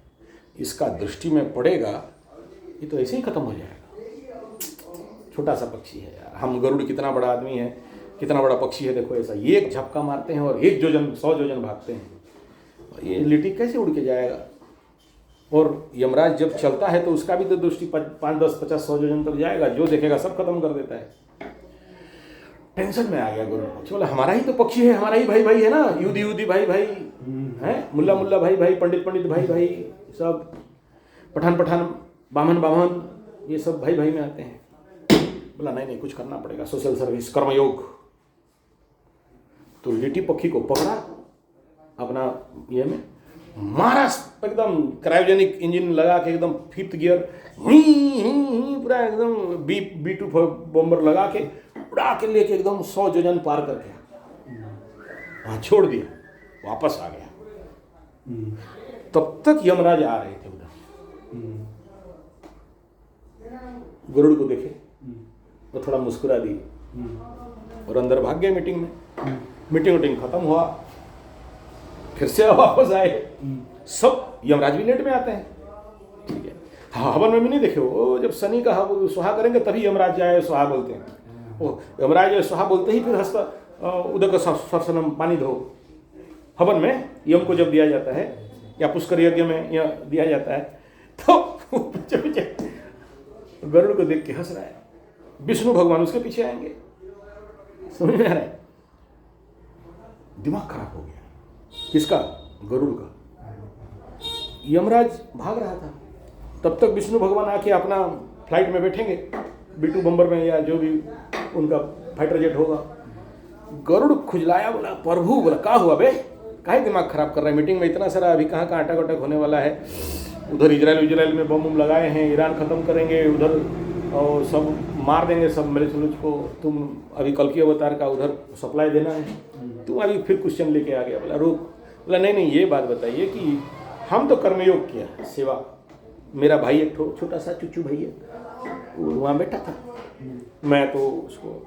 इसका दृष्टि में पड़ेगा ये तो ऐसे ही खत्म हो जाएगा। छोटा सा पक्षी है यार, हम गरुड़ कितना बड़ा आदमी है, कितना बड़ा पक्षी है, देखो ऐसा एक झपका मारते हैं और 1 जोजन 100 जोजन भागते हैं, ये लिट्टी कैसे उड़ के जाएगा? और यमराज जब चलता है तो उसका भी तो दृष्टि 5, 10, 50, 100 जोजन तक जाएगा, जो देखेगा सब खत्म कर देता है। टेंशन में आ गया गरुड़ पक्षी, बोला हमारा ही तो पक्षी है, हमारा ही भाई है ना, यूदी भाई है, मुल्ला भाई, पंडित भाई, सब पठान बामन ये सब भाई में आते हैं। बोला नहीं कुछ करना पड़ेगा, सोशल सर्विस कर्मयोग। तो लिट्टी पक्षी को पकड़ा अपना ये में, मारा एकदम क्रायोजेनिक इंजन लगा के, एकदम 5th गियर पूरा एकदम B2 बॉम्बर लगा के उड़ा के लेके एकदम 100 जोजन पार करके वहाँ छोड़ दिया, वापस आ गया। तब तक यमराज आ रहे थे उधर, गरुड़ को देखे वो थोड़ा मुस्कुरा दी और अंदर भाग गए मीटिंग में। मीटिंग खत्म हुआ, फिर से वापस आए, सब यमराज भी लेट में आते हैं, ठीक है। हाँ, हवन में भी नहीं देखे वो, जब शनि का सुहा करेंगे तभी यमराज जाए सुहा बोलते हैं। वो यमराज सुहा बोलते ही फिर हंसता उधर का सरसनम पानी धो। हवन में यम को जब दिया जाता है या पुष्कर यज्ञ में या दिया जाता है तो पीछे पीछे गरुड़ को देख के हंस रहा है, विष्णु भगवान उसके पीछे आएंगे। समझ में आ रहा है? दिमाग खराब हो गया किसका? गरुड़ का। यमराज भाग रहा था, तब तक विष्णु भगवान आके अपना फ्लाइट में बैठेंगे, B2 बम्बर में या जो भी उनका फाइटर जेट होगा। गरुड़ खुजलाया, बोला प्रभु, बोला क्या हुआ बे, काहे दिमाग खराब कर रहा है, मीटिंग में इतना सारा अभी कहाँ का अटक अटक होने वाला है, उधर इजराइल में बम उम लगाए हैं, ईरान ख़त्म करेंगे, उधर और सब मार देंगे सब मिले जुलूस को, तुम अभी कल की अवतार का उधर सप्लाई देना है, तुम अभी फिर क्वेश्चन लेके आ गया। बोला रुक, बोला नहीं ये बात बताइए कि हम तो कर्मयोग किया, सेवा, मेरा भाई एक छोटा सा चुच्चू भैया वो वहाँ बैठा था, मैं तो उसको,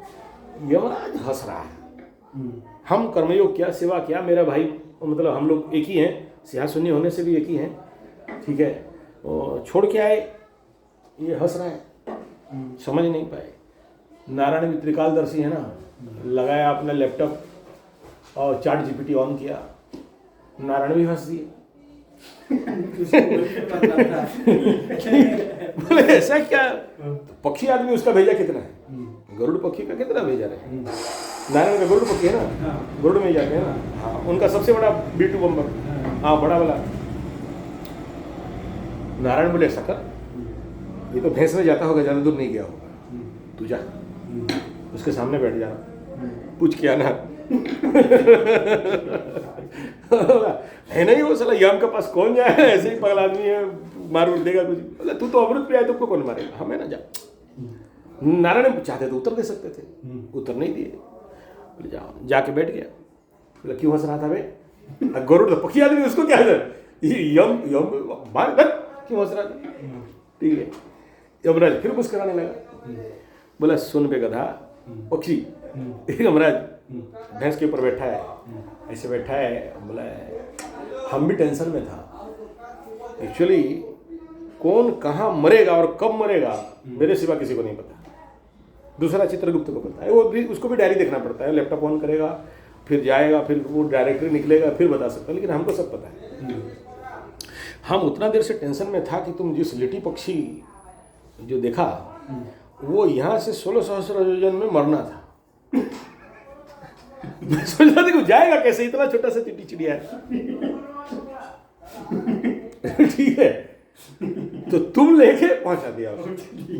यमराज हंस रहा है, हम कर्मयोग किया, सेवा किया, मेरा भाई, मतलब हम लोग एक ही हैं, सिंहासनी होने से भी एक ही हैं, ठीक है, छोड़ के आए, ये हंस रहा है, समझ नहीं पाए। नारायण भी त्रिकालदर्शी है ना, लगाया अपना लैपटॉप और चैट GPT ऑन किया, नारायण भी हंस दिए। बोले ऐसा क्या? पक्षी आदमी उसका भेजा कितना है? गरुड़ पक्षी का कितना भेजा रहे? नारायण का गरुड़ पक्षी है ना, गरुड़ में ही जाते हैं ना। हाँ, उनका सबसे बड़ा B2 बम्बर, हाँ बड़ा वाला। नारायण बोले ऐसा कर, ये तो भैंस में जाता होगा, ज़्यादा दूर नहीं गया होगा, तू जा उसके सामने बैठ जा, पूछ के आना। है नहीं वो साला यम के पास कौन जाए, ऐसे ही पागल आदमी है, मार उड़ देगा कुछ। बोला तू तो अमृत पिया है, तुमको कौन मारेगा, हमें ना जा। नारायण चाहते तो उत्तर दे सकते थे, उत्तर नहीं दिए। बोले जाओ, जाके बैठ गया। बोला क्यों हंस रहा था बे? गरुड़ तो पक्षी आदमी, उसको क्या है यम मार क्यों हंस रहा था? ठीक है, यमराज फिर मुस्कुराने लगा। बोला सुन बे गधा पक्षी, यमराज भैंस के ऊपर बैठा है, ऐसे बैठा है। बोला हम भी टेंशन में था, एक्चुअली कौन कहाँ मरेगा और कब मरेगा मेरे सिवा किसी को नहीं पता, दूसरा चित्रगुप्त को पता है, वो भी, उसको भी डायरी देखना पड़ता है, लैपटॉप ऑन करेगा, फिर जाएगा, फिर वो डायरेक्टरी निकलेगा, फिर बता सकता है, लेकिन हमको सब पता है। हम उतना देर से टेंशन में था कि तुम जिस लिटी पक्षी जो देखा वो यहाँ से 16 सहस्त्र योजन में मरना था। मैं सोच रहा था कि जाएगा कैसे, इतना छोटा सा चिट्टी चिड़िया है। ठीक है, तो तुम लेके पहुंचा दिया उसको,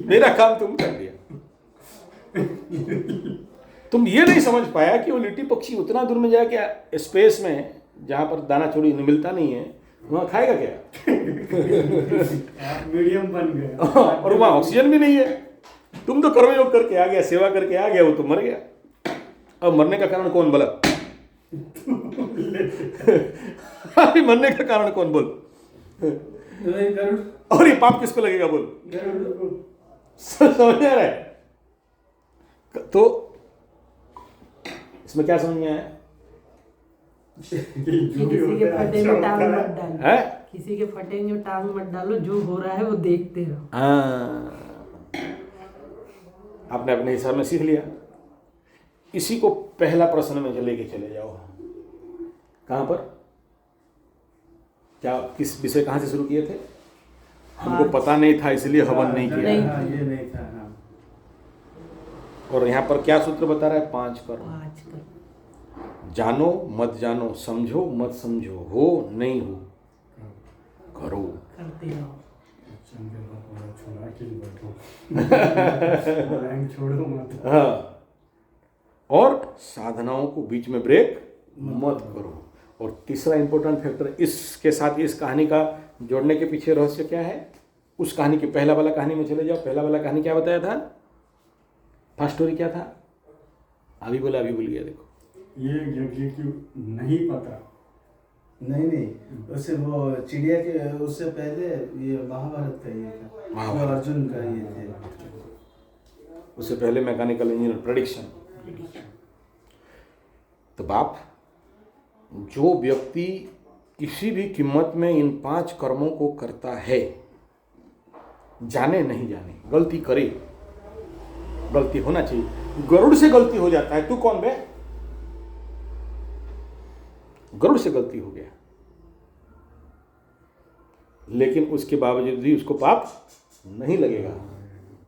मेरा काम तुम कर दिया। तुम ये नहीं समझ पाया कि वो लिट्टी पक्षी उतना दूर में जाके स्पेस में जहां पर दाना चोरी मिलता नहीं है, वहां खाएगा क्या? मीडियम बन गया। और वहां ऑक्सीजन भी नहीं है। तुम तो कर्मयोग करके आ गया, सेवा करके आ गया, वो तो मर गया। अब मरने का कारण कौन बोला? अभी मरने का कारण कौन बोल? और ये पाप किसको लगेगा बोल? समझ आ रहा है? तो इसमें क्या समझ में आया? किसी के फटे में टांग मत डालो, है? किसी के फटे में टांग मत डालो, जो हो रहा है वो देखते रहो। आपने अपने हिसाब में सीख लिया। इसी को पहला प्रश्न में लेके चले जाओ। कहाँ पर, क्या, किस विषय, कहाँ से शुरू किए थे? हमको पता नहीं था इसलिए हवन नहीं किया। ये नहीं था। हाँ। और यहाँ पर क्या सूत्र बता रहा है? 5 कर्म। जानो मत जानो, समझो मत समझो, हो नहीं हो, करो, करते रहो। छोड़ो मत। हाँ, और साधनाओं को बीच में ब्रेक मत करो। और तीसरा इंपॉर्टेंट फैक्टर, इसके साथ इस कहानी का जोड़ने के पीछे रहस्य क्या है? उस कहानी की पहला वाला कहानी में चले जाओ। पहला वाला कहानी क्या बताया था? फर्स्ट स्टोरी क्या था? अभी बोला, अभी भूल गया। देखो, ये यज्ञ की नहीं पता। नहीं, उससे वो चिड़िया के, उससे पहले ये महाभारत का ये था, वो अर्जुन का ये थे। उससे पहले मैकेनिकल इंजीनियर प्रेडिक्शन। तो बाप, जो व्यक्ति किसी भी कीमत में इन 5 कर्मों को करता है जाने नहीं जाने, गलती करे, गलती होना चाहिए। गरुड़ से गलती हो जाता है, तू कौन बे? गरुड़ से गलती हो गया, लेकिन उसके बावजूद भी उसको पाप नहीं लगेगा,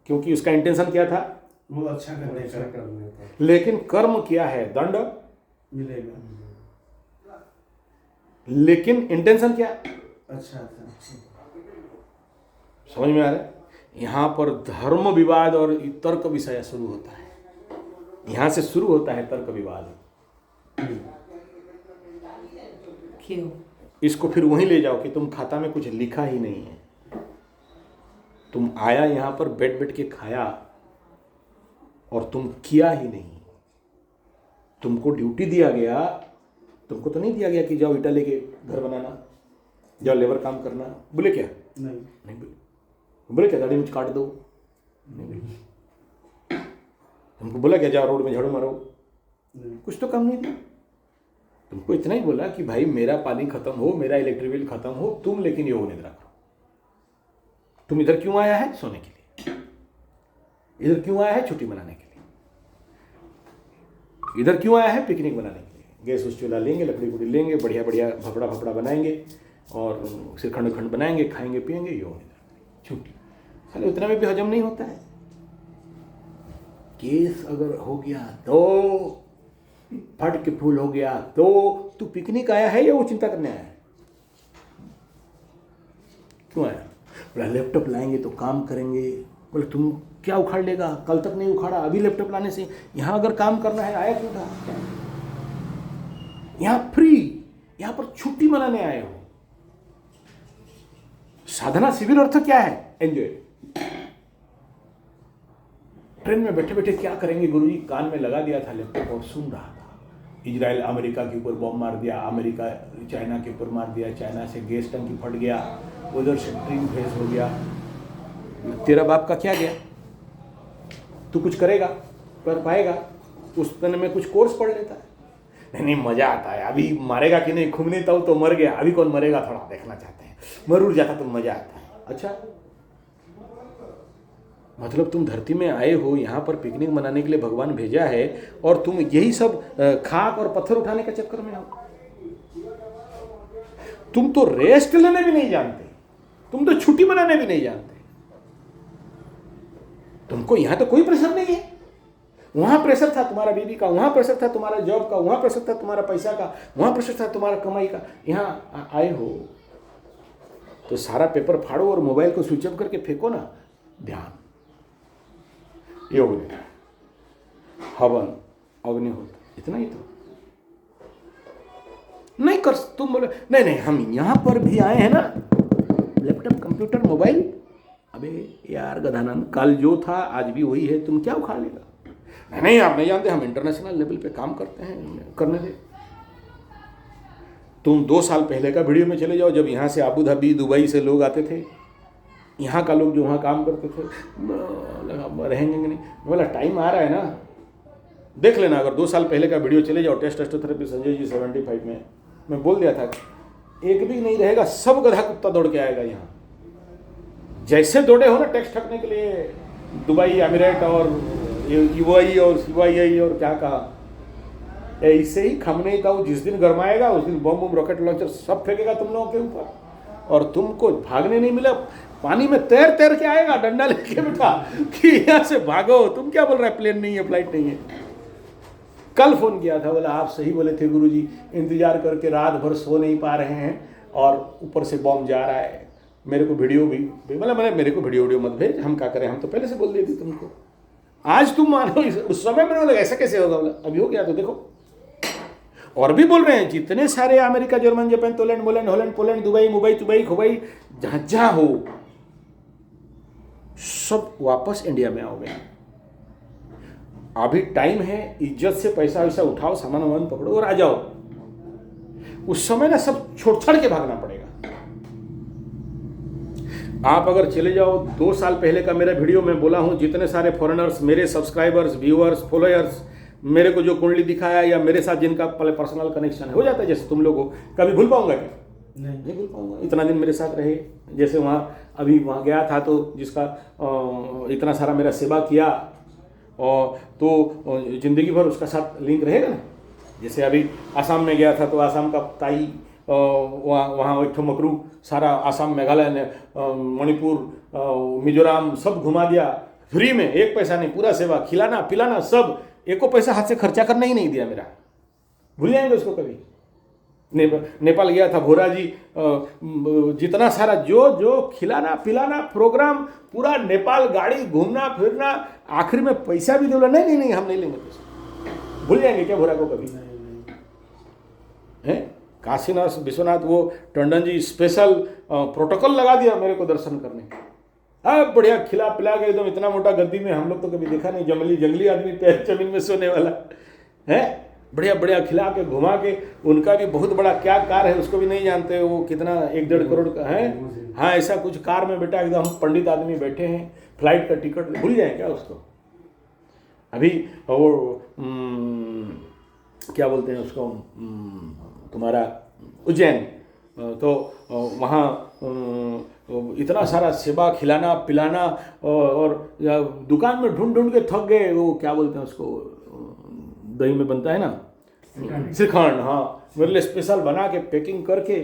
क्योंकि उसका इंटेंशन क्या था? वो अच्छा करने का। लेकिन कर्म क्या है? दंड मिलेगा, लेकिन इंटेंशन क्या? अच्छा था। समझ में आ रहा है? यहां पर धर्म विवाद और तर्क विषय शुरू होता है, यहां से शुरू होता है तर्क विवाद। क्यों? इसको फिर वहीं ले जाओ कि तुम खाता में कुछ लिखा ही नहीं है, तुम आया यहां पर बैठ बैठ के खाया और तुम किया ही नहीं। तुमको ड्यूटी दिया गया, तुमको तो नहीं दिया गया कि जाओ ईटा लेके घर बनाना, जाओ लेबर काम करना। बोले क्या? नहीं बोले क्या दाढ़ी मुझ काट दो? नहीं बोले। तुमको बोला क्या जाओ रोड में झाड़ू मारो? कुछ तो काम नहीं दिया। तुमको इतना ही बोला कि भाई मेरा पानी खत्म हो, मेरा इलेक्ट्रिक बिल खत्म हो, तुम लेकिन योग निद्रा करो। तुम इधर क्यों आया है? सोने के लिए। इधर क्यों आया है? छुट्टी मनाने के लिए। इधर क्यों आया है? पिकनिक मनाने के लिए। गैस उस चूल्हा लेंगे, लकड़ी गुड़ी लेंगे, बढ़िया बढ़िया भपड़ा भपड़ा बनाएंगे और श्रीखंड खंड बनाएंगे, खाएंगे पिएंगे, योग निद्रा, छुट्टी। साले उतना में भी हजम नहीं होता है। केस अगर हो गया तो, फट के फूल हो गया तो, तू पिकनिक आया है या वो चिंता करने आया है? क्यों आया? बोला लैपटॉप लाएंगे तो काम करेंगे। बोले तुम क्या उखाड़ लेगा? कल तक नहीं उखाड़ा, अभी लैपटॉप लाने से यहां अगर काम करना है आया क्यों था? यहां फ्री, यहां पर छुट्टी मनाने आए हो। साधना शिविर अर्थ क्या है? एंजॉय। ट्रेन में बैठे बैठे क्या करेंगे गुरुजी? कान में लगा दिया था लैपटॉप और सुन रहा था। इजराइल अमेरिका के ऊपर बॉम्ब मार दिया, अमेरिका चाइना के ऊपर मार दिया, चाइना से गैस टंकी फट गया, उधर से ट्रेन फेस हो गया। तेरा बाप का क्या गया? तू कुछ करेगा? कर पाएगा? उस दिन में कुछ कोर्स पढ़ लेता है। नहीं मजा आता है। अभी मारेगा कि नहीं? खूब नहीं तो मर गया, अभी कौन मरेगा थोड़ा देखना चाहते हैं। मरूर जाता तो मजा आता है। अच्छा, मतलब तुम धरती में आए हो, यहाँ पर पिकनिक मनाने के लिए भगवान भेजा है और तुम यही सब खाक और पत्थर उठाने के चक्कर में हो। तुम तो रेस्ट लेने भी नहीं जानते, तुम तो छुट्टी मनाने भी नहीं जानते। तुमको यहां तो कोई प्रेशर नहीं है। वहां प्रेशर था तुम्हारा बीवी का, वहां प्रेशर था तुम्हारा जॉब का, वहां प्रेशर था तुम्हारा पैसा का, वहां प्रेशर था तुम्हारा कमाई का। यहां आए हो तो सारा पेपर फाड़ो और मोबाइल को स्विच ऑफ करके फेंको ना। ध्यान, योग, हवन, अग्निहोत्र, इतना ही तो नहीं कर। तुम बोले नहीं हम यहां पर भी आए हैं ना, लैपटॉप कंप्यूटर मोबाइल। अबे यार गधानंद, कल जो था आज भी वही है, तुम क्या उखाड़ लेगा? नहीं आप नहीं जानते, हम इंटरनेशनल लेवल पे काम करते हैं, करने दे। तुम 2 साल पहले का वीडियो में चले जाओ, जब यहाँ से अबू धाबी दुबई से लोग आते थे, यहाँ का लोग जो वहाँ काम करते थे, लगा रहेंगे नहीं। बोला टाइम आ रहा है ना, देख लेना। अगर 2 साल पहले का वीडियो चले जाओ, टेस्ट थेरेपी संजय जी 75 में मैं बोल दिया था, एक भी नहीं रहेगा, सब गधा कुत्ता दौड़ के आएगा यहाँ। जैसे दौड़े हो ना टैक्स ठगने के लिए दुबई, एमिरेट और यूएई और सीवाईआई और क्या कहा, ऐसे ही खमने का वो जिस दिन गरमाएगा उस दिन बम बम रॉकेट लॉन्चर सब फेंकेगा तुम लोगों के ऊपर, और तुमको भागने नहीं मिला। पानी में तैर तैर के आएगा डंडा लेके बेटा कि यहाँ से भागो। तुम क्या बोल रहा है? प्लेन नहीं है, फ्लाइट नहीं है। कल फोन किया था, बोला आप सही बोले थे गुरुजी, इंतजार करके रात भर सो नहीं पा रहे हैं और ऊपर से बॉम्ब जा रहा है। मेरे को वीडियो भी बोला, मैंने मेरे को वीडियो मत भेज, हम क्या करें, हम तो पहले से बोल दिए थे तुमको। आज तुम मानो, उस समय मैंने बोला ऐसा कैसे होगा? बोला अभी हो गया तो देखो। और भी बोल रहे हैं जितने सारे America, German, Japan, Poland, Holland, Poland, Dubai, Mumbai, Dubai, खुबई, जहां हो, सब वापस इंडिया में आओगे। अभी टाइम है, इज्जत से पैसा वैसा उठाओ, सामान वामान पकड़ो और आ जाओ। उस समय ना सब छोड़ छाड़ के भागना पड़ेगा। आप अगर चले जाओ, 2 साल पहले का मेरा वीडियो में बोला हूं, जितने सारे फॉरेनर्स, मेरे सब्सक्राइबर्स, व्यूअर्स, फॉलोअर्स, मेरे को जो कुंडली दिखाया या मेरे साथ जिनका पर्सनल कनेक्शन है, हो जाता है जैसे तुम लोग हो, कभी भूल पाऊंगा क्या? नहीं भूल पाऊंगा। इतना दिन मेरे साथ रहे, जैसे अभी वहाँ गया था तो जिसका इतना सारा मेरा सेवा किया, और तो जिंदगी भर उसका साथ लिंक रहेगा ना। जैसे अभी आसाम में गया था तो आसाम का ताई, वहाँ एक मकरू सारा आसाम, मेघालय ने, मणिपुर, मिजोरम सब घुमा दिया फ्री में, एक पैसा नहीं, पूरा सेवा, खिलाना पिलाना सब, एको पैसा हाथ से खर्चा करना ही नहीं दिया मेरा। भूल जाएंगे उसको कभी। नेपाल गया था, भोरा जी, जितना सारा जो खिलाना पिलाना प्रोग्राम पूरा नेपाल, गाड़ी घूमना फिरना, आखिर में पैसा भी बोला नहीं हम नहीं लेंगे पैसा। भूल जाएंगे क्या भोरा को कभी? हैं? काशीनाथ विश्वनाथ वो टंडन जी स्पेशल प्रोटोकॉल लगा दिया मेरे को दर्शन करने। अब बढ़िया खिला पिला के एकदम, इतना मोटा गद्दी में हम लोग तो कभी देखा नहीं, जंगली आदमी जमीन में सोने वाला है, बढ़िया खिला के घुमा के। उनका भी बहुत बड़ा क्या कार है उसको भी नहीं जानते, वो कितना 1-1.5 करोड़ का है। हाँ, ऐसा कुछ कार में बेटा एकदम हम पंडित आदमी बैठे हैं, फ्लाइट का टिकट भूल जाए क्या उसको? अभी वो क्या बोलते हैं उसको, तुम्हारा उज्जैन, तो वहाँ इतना सारा सेवा, खिलाना पिलाना, और दुकान में ढूंढ के थक गए। वो क्या बोलते हैं उसको, दही में बनता है ना, श्रीखंड, हाँ, मेरे लिए स्पेशल बना के पैकिंग करके,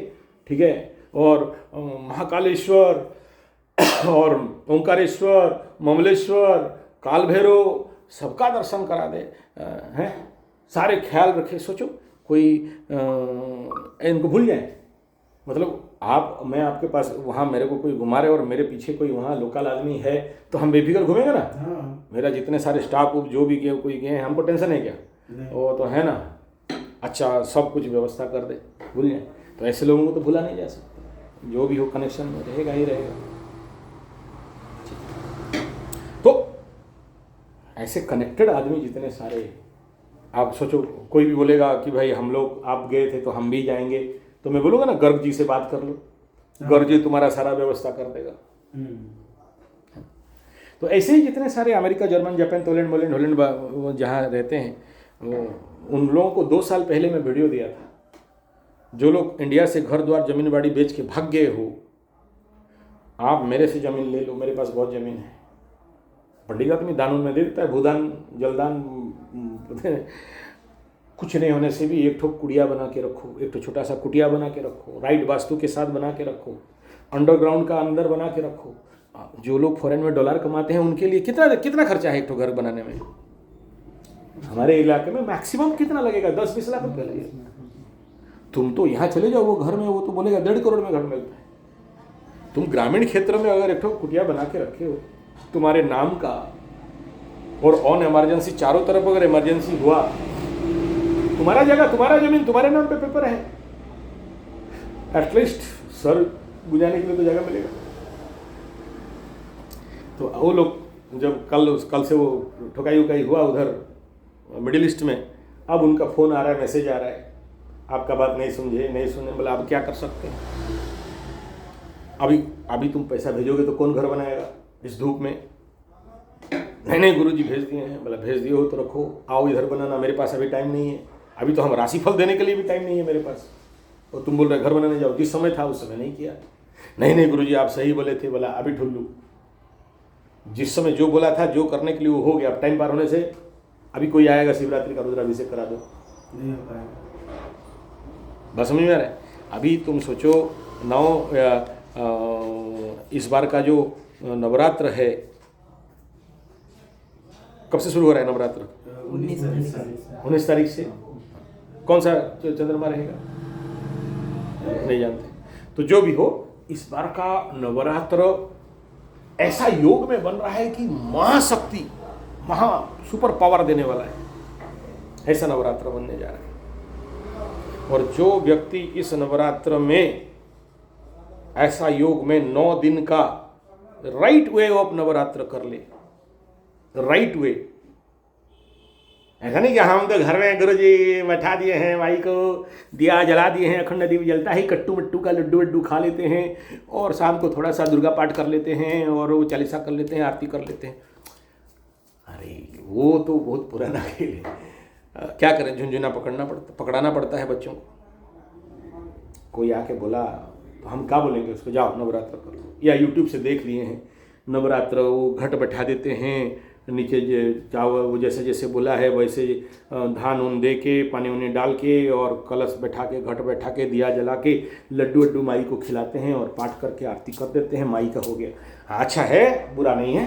ठीक है। और महाकालेश्वर और ओंकारेश्वर, ममलेश्वर, काल भैरव, सबका दर्शन करा दे हैं, सारे ख्याल रखे। सोचो कोई इनको भूल जाए, मतलब मैं आपके पास, वहाँ मेरे को कोई घुमा रहे और मेरे पीछे कोई वहाँ लोकल आदमी है तो हम बेफिक्र घूमेंगे ना। हाँ। मेरा जितने सारे स्टाफ जो भी गए, कोई गए, हमको टेंशन है क्या? वो तो है ना, अच्छा सब कुछ व्यवस्था कर दे, भूल जाए। तो ऐसे लोगों को तो भूला नहीं जा सकता, जो भी हो कनेक्शन में रहेगा ही रहेगा। तो ऐसे कनेक्टेड आदमी जितने सारे, आप सोचो कोई भी बोलेगा कि भाई हम लोग, आप गए थे तो हम भी जाएंगे, तो मैं बोलूँगा ना गर्ग जी से बात कर लो, गर्ग जी तुम्हारा सारा व्यवस्था कर देगा। तो ऐसे ही जितने सारे America, German, Japan, Poland, Holland जहाँ रहते हैं, उन लोगों को 2 साल पहले मैं वीडियो दिया था। जो लोग इंडिया से घर द्वार जमीन बाड़ी बेच के भाग गए हो, आप मेरे से ज़मीन ले लो, मेरे पास बहुत ज़मीन है। पंडित आदमी दान में दे देता है, भूदान जलदान, कुछ नहीं होने से भी एक ठो कुड़िया बना के रखो, एक ठो छोटा सा कुटिया बना के रखो, राइट वास्तु के साथ बना के रखो, अंडरग्राउंड का अंदर बना के रखो। जो लोग फॉरेन में डॉलर कमाते हैं उनके लिए कितना खर्चा है एक ठो घर बनाने में? हमारे इलाके में मैक्सिमम कितना लगेगा? 10-20 लाख रुपये लगेगा। तुम तो यहाँ चले जाओ वो घर में, वो तो बोलेगा 1.5 करोड़ में घर मिलता है। तुम ग्रामीण क्षेत्र में अगर एक ठो कुटिया बना के रखे हो तुम्हारे नाम का, और ऑन इमरजेंसी चारों तरफ अगर इमरजेंसी हुआ, तुम्हारा जगह, तुम्हारा जमीन, तुम्हारे नाम पे पेपर है, एटलीस्ट सर गुजारने के लिए तो जगह मिलेगा। तो वो लोग जब कल से वो ठुकाई उकाई हुआ उधर मिडिल ईस्ट में, अब उनका फ़ोन आ रहा है, मैसेज आ रहा है, आपका बात नहीं सुने। बोला अब क्या कर सकते हैं? अभी तुम पैसा भेजोगे तो कौन घर बनाएगा इस धूप में? नहीं गुरुजी भेज दिए हैं। बोला भेज दिए हो तो रखो, आओ इधर बनाना, मेरे पास अभी टाइम नहीं है, अभी तो हम राशिफल देने के लिए भी टाइम नहीं है मेरे पास। और तुम बोल रहे घर बनाने जाओ, जिस समय था उस समय नहीं किया। नहीं गुरुजी आप सही बोले थे। बोला अभी ठुल्लू, जिस समय जो बोला था, जो करने के लिए वो हो गया। अब टाइम पार होने से अभी कोई आएगा शिवरात्रि का रुद्राभिषेक करा दो, नहीं हो पाएगा। बस समझ में आ रहा है? अभी तुम सोचो इस बार का जो नवरात्र है, कब से शुरू हो रहा है नवरात्र? 19 तारीख से। कौन सा चंद्रमा रहेगा नहीं जानते। तो जो भी हो, इस बार का नवरात्र ऐसा योग में बन रहा है कि महाशक्ति, महा सुपर पावर देने वाला है, ऐसा नवरात्र बनने जा रहा है। और जो व्यक्ति इस नवरात्र में ऐसा योग में 9 दिन का राइट वे ऑफ नवरात्र कर ले, राइट वे, ऐसा नहीं कि हम तो घर में गुरुजी बैठा दिए हैं, माई को दिया जला दिए हैं, अखंड दीप जलता ही, कट्टू मट्टू का लड्डू वड्डू खा लेते हैं, और शाम को थोड़ा सा दुर्गा पाठ कर लेते हैं, और वो चालीसा कर लेते हैं, आरती कर लेते हैं। अरे वो तो बहुत पुराना खेल है। क्या करें, झुंझुना पकड़ाना पड़ता है बच्चों को। कोई आके बोला तो हम क्या बोलेंगे उसको, जाओ नवरात्र कर लो, या यूट्यूब से देख लिए हैं नवरात्र, वो घट बैठा देते हैं नीचे, चावल वो जैसे जैसे बोला है वैसे धान उन दे के पानी उन्हें डाल के और कलश बैठा के घट बैठा के दिया जला के लड्डू वड्डू माई को खिलाते हैं और पाठ करके आरती कर देते हैं, माई का हो गया। अच्छा है, बुरा नहीं है।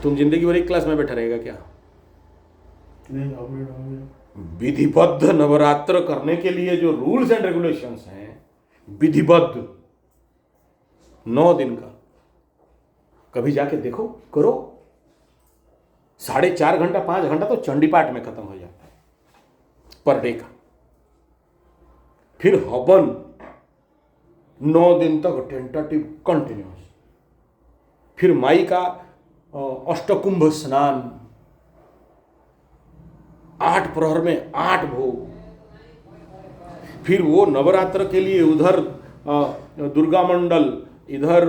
तुम जिंदगी भर एक क्लास में बैठा रहेगा क्या? विधिबद्ध नवरात्र करने के लिए जो रूल्स एंड रेगुलेशंस हैं, विधिबद्ध 9 दिन का, कभी जाके देखो, करो। 4.5 घंटा 5 घंटा तो चंडी पाठ में खत्म हो जाता है पर डे का। फिर हवन 9 दिन तक टेंटेटिव कंटिन्यूस, फिर माई का अष्टकुंभ स्नान, 8 प्रहर में 8 भोग, फिर वो नवरात्र के लिए उधर दुर्गा मंडल, इधर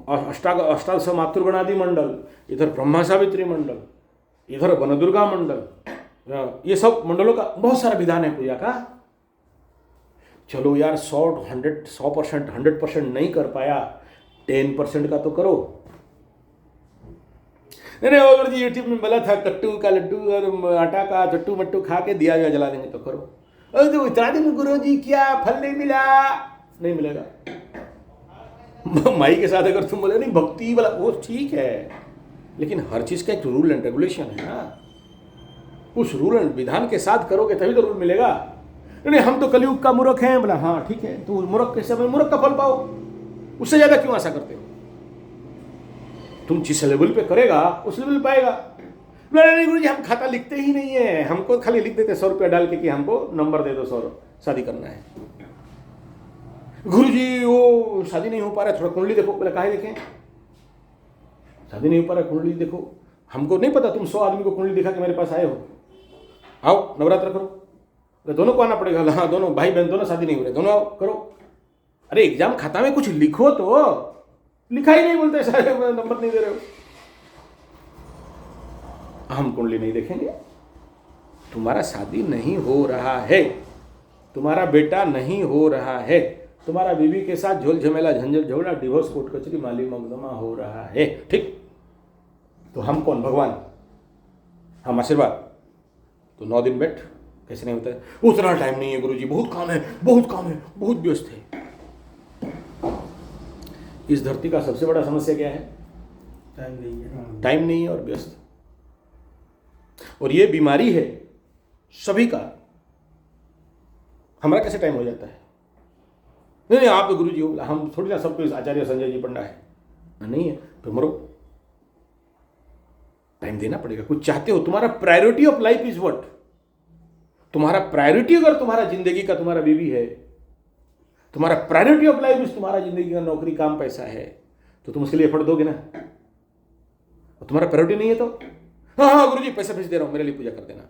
अष्टादश मातृगणादि मंडल, इधर ब्रह्मा सावित्री मंडल, इधर वनदुर्गा मंडल, ये सब मंडलों का बहुत सारा विधान है पूजा का। चलो यार 100% 100% नहीं कर पाया, 10% का तो करो। नहीं अगर जी यूट्यूब में बोला था कट्टू का लड्डू और आटा का चट्टू मट्टू खा के दिया हुआ जला देंगे तो करो। अरे तो इतना दिन गुरु जी क्या फल नहीं मिला, नहीं मिलेगा। माई के साथ अगर तुम बोले नहीं भक्ति वाला वो ठीक है, लेकिन हर चीज़ का एक रूल एंड रेगुलेशन है ना, उस रूल एंड विधान के साथ करोगे तभी तो रूल मिलेगा। नहीं हम तो कलयुग का मूर्ख हैं, बोला हाँ ठीक है, तो मूर्ख के समय मूर्ख का फल पाओ, उससे ज़्यादा क्यों आशा करते हो? तुम जिस लेवल पे करेगा उस लेवल पाएगा। नहीं गुरु जी हम खाता लिखते ही नहीं है, हमको खाली लिख देते 100 रुपया डाल के कि हमको नंबर दे दो 100, शादी करना है। गुरु जी वो शादी नहीं हो पा रहा है, थोड़ा कुंडली देखो। बोले काहे देखें, शादी नहीं हो पा रहा है, कुंडली देखो। हमको नहीं पता, तुम 100 आदमी को कुंडली दिखा के मेरे पास आए हो, आओ नवरात्र करो। तो दोनों को आना पड़ेगा। हाँ दोनों भाई बहन दोनों शादी नहीं हो रहे, दोनों आओ करो। अरे एग्जाम खाता में कुछ लिखो तो, लिखा ही नहीं, बोलते सारे नंबर नहीं दे रहे हो। हम कुंडली नहीं देखेंगे, तुम्हारा शादी नहीं हो रहा है, तुम्हारा बेटा नहीं हो रहा है, तुम्हारा बीवी के साथ झोल झमेला झंझट झगड़ा डिवोर्स कोर्ट कचरी माली मुकदमा हो रहा है, ठीक। तो हम कौन, भगवान, हम आशीर्वाद। तो 9 दिन बैठ, कैसे नहीं होता है? उतना टाइम नहीं है गुरुजी, बहुत काम है, बहुत काम है, बहुत व्यस्त है। इस धरती का सबसे बड़ा समस्या क्या है? टाइम नहीं है, टाइम नहीं है और व्यस्त। और ये बीमारी है सभी का। हमारा कैसे टाइम हो जाता है? नहीं आप तो गुरुजी हो, हम थोड़ी ना सबको आचार्य संजय जी पंडा है, नहीं है तो मरो। टाइम देना पड़ेगा, कुछ चाहते हो। तुम्हारा priority of life is what? तुम्हारा प्रायोरिटी अगर तुम्हारा जिंदगी का तुम्हारा बीवी है, तुम्हारा प्रायोरिटी ऑफ लाइफ इज तुम्हारा जिंदगी का नौकरी काम पैसा है, तो तुम उसके लिए एफर्ट दोगे ना। और तुम्हारा प्रायोरिटी नहीं है तो हाँ गुरुजी पैसा भेज दे रहा हूं, मेरे लिए पूजा कर देना।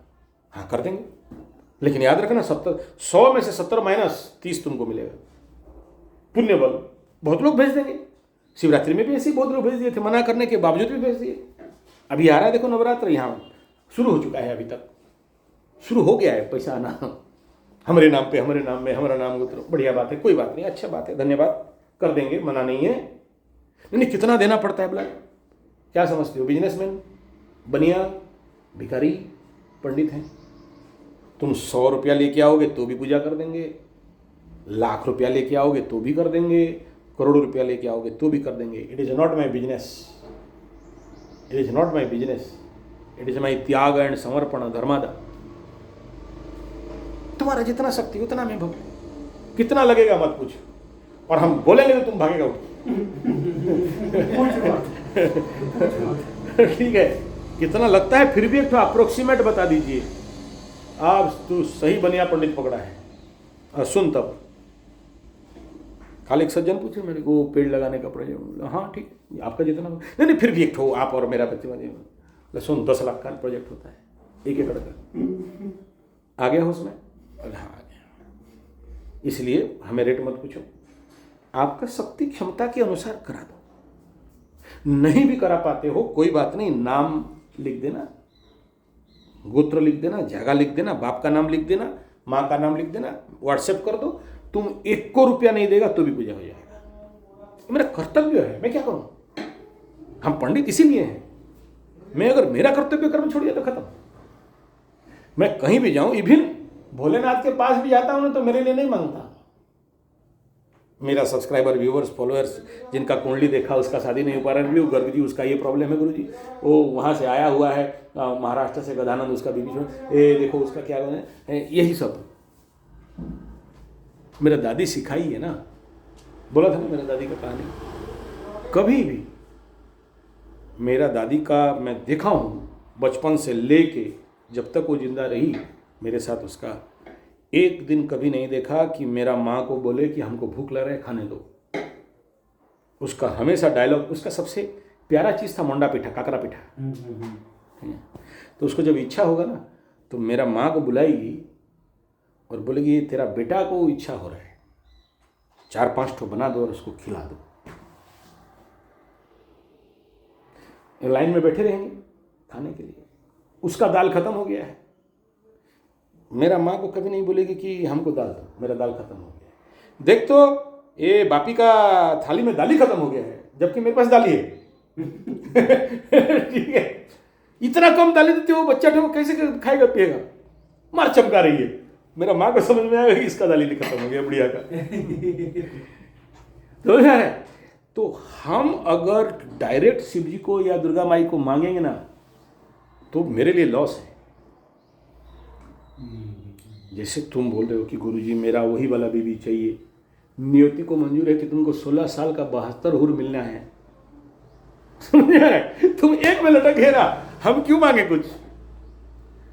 हाँ कर देंगे, लेकिन याद रखना 100 में से 70 - 30 तुमको मिलेगा पुण्य बल। बहुत लोग भेज देंगे, शिवरात्रि में भी ऐसे बहुत लोग भेज दिए थे, मना करने के बावजूद भी भेज दिए। अभी आ रहा है देखो नवरात्र, यहाँ शुरू हो चुका है, अभी तक शुरू हो गया है पैसा आना हमारे नाम पे, हमारे नाम में, हमारा नाम गोत्र। बढ़िया बात है, कोई बात नहीं, अच्छा बात है, धन्यवाद, कर देंगे, मना नहीं है। नहीं कितना देना पड़ता है बोला, क्या समझते हो? बिजनेसमैन, बनिया, भिखारी, पंडित हैं। तुम 100 रुपया लेके आओगे तो भी पूजा कर देंगे, 1,00,000 रुपया लेके आओगे तो भी कर देंगे, करोड़ रुपया लेके आओगे तो भी कर देंगे। It is not my business, it is not my business, it is my त्याग एंड समर्पण धर्मादा। तुम्हारा जितना शक्ति उतना मैं भगूँ, कितना लगेगा मत पूछ। और हम बोलेंगे तो तुम भागेगा ठीक है, कितना लगता है फिर भी एक तो अप्रोक्सीमेट बता दीजिए। आप तू सही बनिया पंडित पकड़ा है। सुन तब कल एक सज्जन पूछे मेरे को पेड़ लगाने का प्रोजेक्ट। हाँ ठीक है, आपका जितना नहीं फिर भी एक ठो आप और मेरा बच्चे सुन 10 लाख का प्रोजेक्ट होता है, 1 एकड़ का। आ गया हो उसमें? हाँ आ गया। इसलिए हमें रेट मत पूछो, आपका शक्ति क्षमता के अनुसार करा दो। नहीं भी करा पाते हो कोई बात नहीं, नाम लिख देना, गोत्र लिख देना, जगह लिख देना, बाप का नाम लिख देना, माँ का नाम लिख देना, व्हाट्सएप कर दो, तुम 1 को रुपया नहीं देगा तो भी पूजा हो जाएगा। मेरा कर्तव्य है, मैं क्या करूँ? हम पंडित इसीलिए हैं। मैं अगर मेरा कर्तव्य कर्म छोड़ दिया तो खत्म। मैं कहीं भी जाऊं, इवन भोलेनाथ के पास भी जाता हूं ना, तो मेरे लिए नहीं मांगता। मेरा सब्सक्राइबर, व्यूवर्स, फॉलोअर्स जिनका कुंडली देखा उसका शादी नहीं हो पा रहा है, गर्ग जी उसका ये प्रॉब्लम है गुरुजी, वो वहाँ से आया हुआ है महाराष्ट्र से, गदानंद उसका बीबी, ये देखो उसका क्या है, यही सब मेरा दादी सिखाई है ना। बोला था ना मेरा दादी का कहानी, कभी भी मेरा दादी का मैं देखा हूँ बचपन से लेके जब तक वो जिंदा रही मेरे साथ, उसका एक दिन कभी नहीं देखा कि मेरा माँ को बोले कि हमको भूख लग रहा है खाने दो। उसका हमेशा डायलॉग, उसका सबसे प्यारा चीज़ था मोंडा पिठा, काकरा पिठा। तो उसको जब इच्छा होगा ना तो मेरा माँ को बुलाएगी और बोलेगी तेरा बेटा को इच्छा हो रहा है, 4-5 ठो बना दो और उसको खिला दो। लाइन में बैठे रहेंगे खाने के लिए। उसका दाल खत्म हो गया है, मेरा माँ को कभी नहीं बोलेगी कि हमको दाल दो, मेरा दाल खत्म हो गया है। देख तो ये बापी का थाली में दाल ही खत्म हो गया है, जबकि मेरे पास दाल ही है। ठीक है, इतना कम दाली देते हो बच्चा वो कैसे खाएगा पिएगा? मार चमका रही है। मेरा माँ को समझ में आएगा कि इसका दाल ही खत्म हो गया बुढ़िया का। तो है, तो हम अगर डायरेक्ट शिव जी को या दुर्गा माई को मांगेंगे ना तो मेरे लिए लॉस है। जैसे तुम बोल रहे हो कि गुरुजी मेरा वही वाला बीबी चाहिए, नियति को मंजूर है कि तुमको 16 साल का 72 हुर मिलना है। तुम एक में लटक है ना, हम क्यों मांगे कुछ?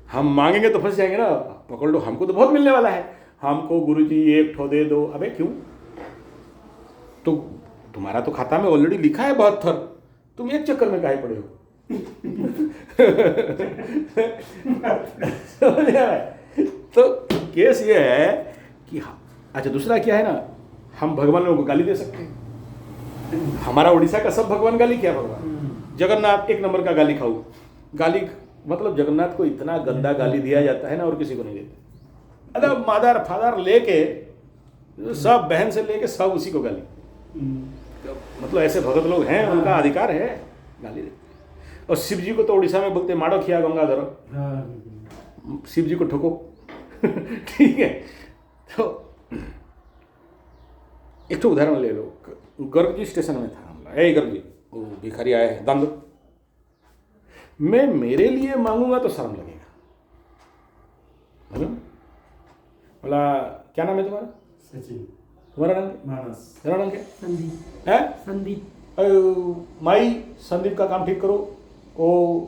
हम मांगेंगे तो फंस जाएंगे ना। पकड़ लो, हमको तो बहुत मिलने वाला है, हमको गुरुजी 1 ठो दे दो। अबे क्यों? तो तुम्हारा तो खाता में ऑलरेडी लिखा है 72, तुम एक चक्कर में काहे पड़े हो? तो केस ये है कि अच्छा दूसरा क्या है ना, हम भगवान लोगों को गाली दे सकते हैं। हमारा उड़ीसा का सब भगवान गाली, क्या भगवान जगन्नाथ 1 नंबर का गाली खाऊ। गाली मतलब जगन्नाथ को इतना गंदा गाली दिया जाता है ना, और किसी को नहीं देते। अरे मादर फादर लेके सब, बहन से लेके सब उसी को गाली। मतलब ऐसे भगत लोग हैं, उनका अधिकार है गाली देते। और शिव जी को तो उड़ीसा में बोलते माड़ो खिया गंगाधर, शिव जी को ठोको। ठीक है, तो एक तो उदाहरण ले लो, गर्ग जी स्टेशन में था हमला, ए गर्ग जी वो भिखारी आए हैं दाम दो। मैं मेरे लिए मांगूंगा तो शर्म लगेगा, बोला क्या नाम है तुम्हारा? सचिन। तुम्हारा नाम? मानस। तेरा नाम क्या? संदीप। है संदीप। माई संदीप का काम ठीक करो, ओ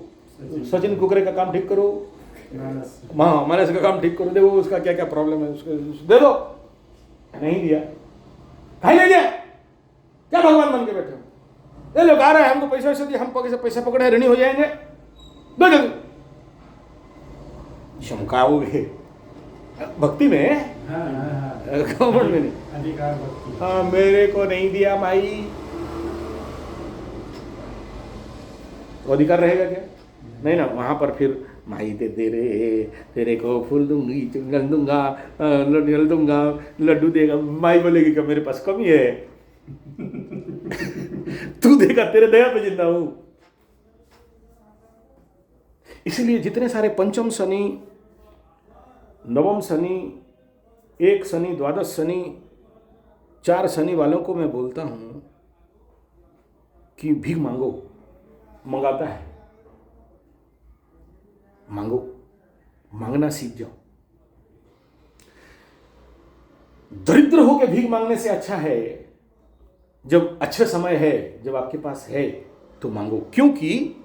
सचिन कुकरे का काम ठीक करो, हाँ मानस का काम ठीक करो। देखो उसका क्या क्या प्रॉब्लम है, उसको दे दो। नहीं दिया, कहीं ले जाए, क्या भगवान बन के बैठे हो? ये लोग आ रहे हैं, हमको पैसा वैसे दिए, हम पैसा पकड़े ऋणी हो जाएंगे, दो जल्दी। चमकाओगे भक्ति में, गवर्नमेंट में नहीं, अधिकार भक्ति। हाँ मेरे को नहीं दिया माई, तो अधिकार रहेगा क्या? नहीं ना। वहाँ पर फिर माई दे रे, तेरे को फूल दूंगी, चुंगन दूंगा, लड्डू दूंगा, लड्डू देगा। माई बोलेगी कि मेरे पास कमी है। तू देगा, तेरे दया पे जिंदा हूं। इसलिए जितने सारे पंचम शनि, नवम शनि, 1 शनि, द्वादश शनि, 4 शनि वालों को मैं बोलता हूं कि भीख मांगो। मंगाता है, मांगो, मांगना सीख जाओ। दरिद्र होकर भीख मांगने से अच्छा है, जब अच्छे समय है, जब आपके पास है तो मांगो। क्योंकि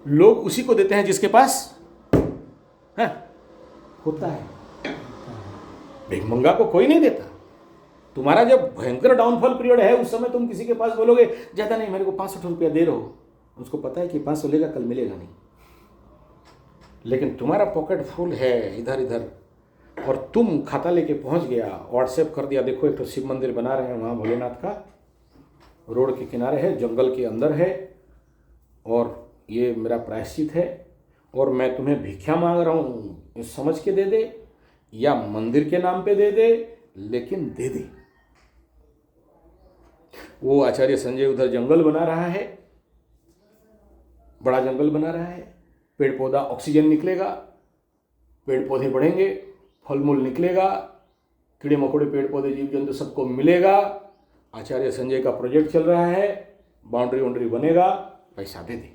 लोग उसी को देते हैं जिसके पास है, होता है। भीख मंगा को कोई नहीं देता। तुम्हारा जब भयंकर डाउनफॉल पीरियड है, उस समय तुम किसी के पास बोलोगे ज़्यादा नहीं, मेरे को 500 रुपया दे रहो, उसको पता है कि 500 लेगा, कल मिलेगा नहीं। लेकिन तुम्हारा पॉकेट फुल है इधर इधर, और तुम खाता लेके पहुंच गया, व्हाट्सएप कर दिया, देखो एक तो शिव मंदिर बना रहे हैं वहाँ भोलेनाथ का, रोड के किनारे है, जंगल के अंदर है, और ये मेरा प्रायश्चित है, और मैं तुम्हें भिक्षा मांग रहा हूँ, समझ के दे दे। या मंदिर के नाम पे दे दे, लेकिन दे दे। वो आचार्य संजय उधर जंगल बना रहा है, बड़ा जंगल बना रहा है, पेड़ पौधा, ऑक्सीजन निकलेगा, पेड़ पौधे बढ़ेंगे, फल मूल निकलेगा, कीड़े मकोड़े, पेड़ पौधे, जीव जंतु सबको मिलेगा। आचार्य संजय का प्रोजेक्ट चल रहा है, बाउंड्री वाउंड्री बनेगा, पैसा दे दे।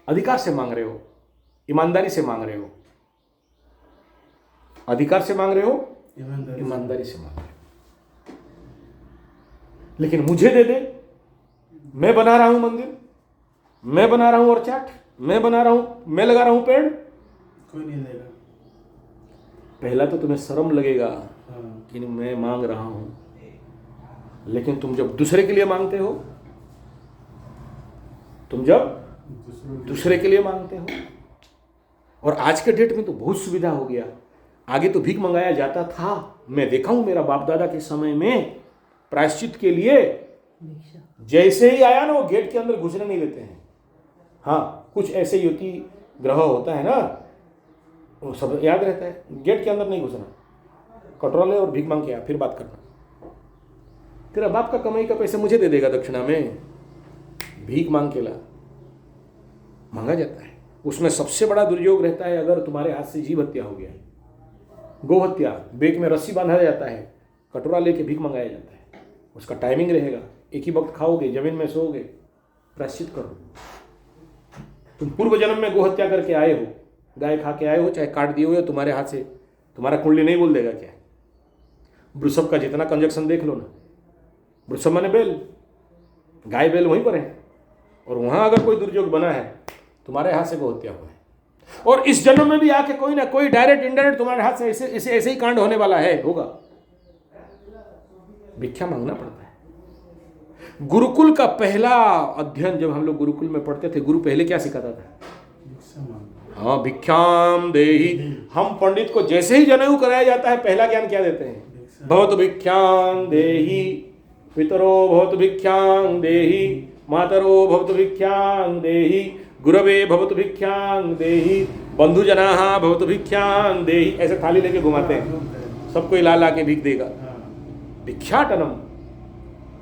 अधिकार से मांग रहे हो, ईमानदारी से मांग रहे हो, अधिकार से मांग रहे हो, ईमानदारी से मांग रहे हो। लेकिन मुझे दे दे, मैं बना रहा हूं मंदिर, मैं बना रहा हूं ऑर्चार्ड, मैं बना रहा हूं, मैं लगा रहा हूं पेड़, कोई नहीं देगा। पहला तो तुम्हें शर्म लगेगा कि मैं मांग रहा हूं, लेकिन तुम जब दूसरे के लिए मांगते हो, तुम जब दूसरे के लिए मांगते हो, और आज के डेट में तो बहुत सुविधा हो गया। आगे तो भीख मंगाया जाता था, मैं देखा हूं मेरा बाप दादा के समय में, प्रायश्चित के लिए जैसे ही आया ना, वो गेट के अंदर घुसने नहीं देते हैं। हाँ, कुछ ऐसे युति ग्रह होता है ना, वो सब याद रहता है, गेट के अंदर नहीं घुसना, कटोरा ले और भीख मांग के आ, फिर बात करना। तेरा बाप का कमाई का पैसे मुझे दे देगा दक्षिणा में, भीख मांग के ला, मांगा जाता है। उसमें सबसे बड़ा दुर्योग रहता है अगर तुम्हारे हाथ से जीव हत्या हो गया है, गौ हत्या, बेक में रस्सी बांधा जाता है, कटोरा लेके भीख मंगाया जाता है। उसका टाइमिंग रहेगा, एक ही वक्त खाओगे, जमीन में सोओगे, प्रायश्चित करो। तुम पूर्व जन्म में गो हत्या करके आए हो, गाय खा के आए हो, चाहे काट दिए हो, तुम्हारे हाथ से तुम्हारा कुंडली नहीं बोल देगा क्या? वृषभ का जितना कंजक्शन देख लो ना, वृषभ माने बैल, गाय बैल वहीं पर है, और वहां अगर कोई दुर्योग बना है, तुम्हारे हाथ से गो हत्या हुआ है। और इस जन्म में भी आके कोई ना कोई डायरेक्ट इनडायरेक्ट तुम्हारे हाथ से ऐसे ही कांड होने वाला है, होगा। भिक्षा मांगना पड़ता है। गुरुकुल का पहला अध्ययन जब हम लोग गुरुकुल में पढ़ते थे, गुरु पहले क्या सिखाता था? हाँ, भिक्षाम देहि। हम पंडित को जैसे ही जनेऊ कराया जाता है, पहला ज्ञान क्या देते हैं? भवतु भिक्षाम देहि, पितरो भवतु भिक्षाम देहि, मातरो भवतु भिक्षाम देहि, गुरवे भवतु भिक्षाम देहि, बंधु जनाः भवतु भिक्षाम देहि। ऐसे थाली लेके घुमाते हैं, सबको ला ला के भीख देगा, भिक्षाटनम।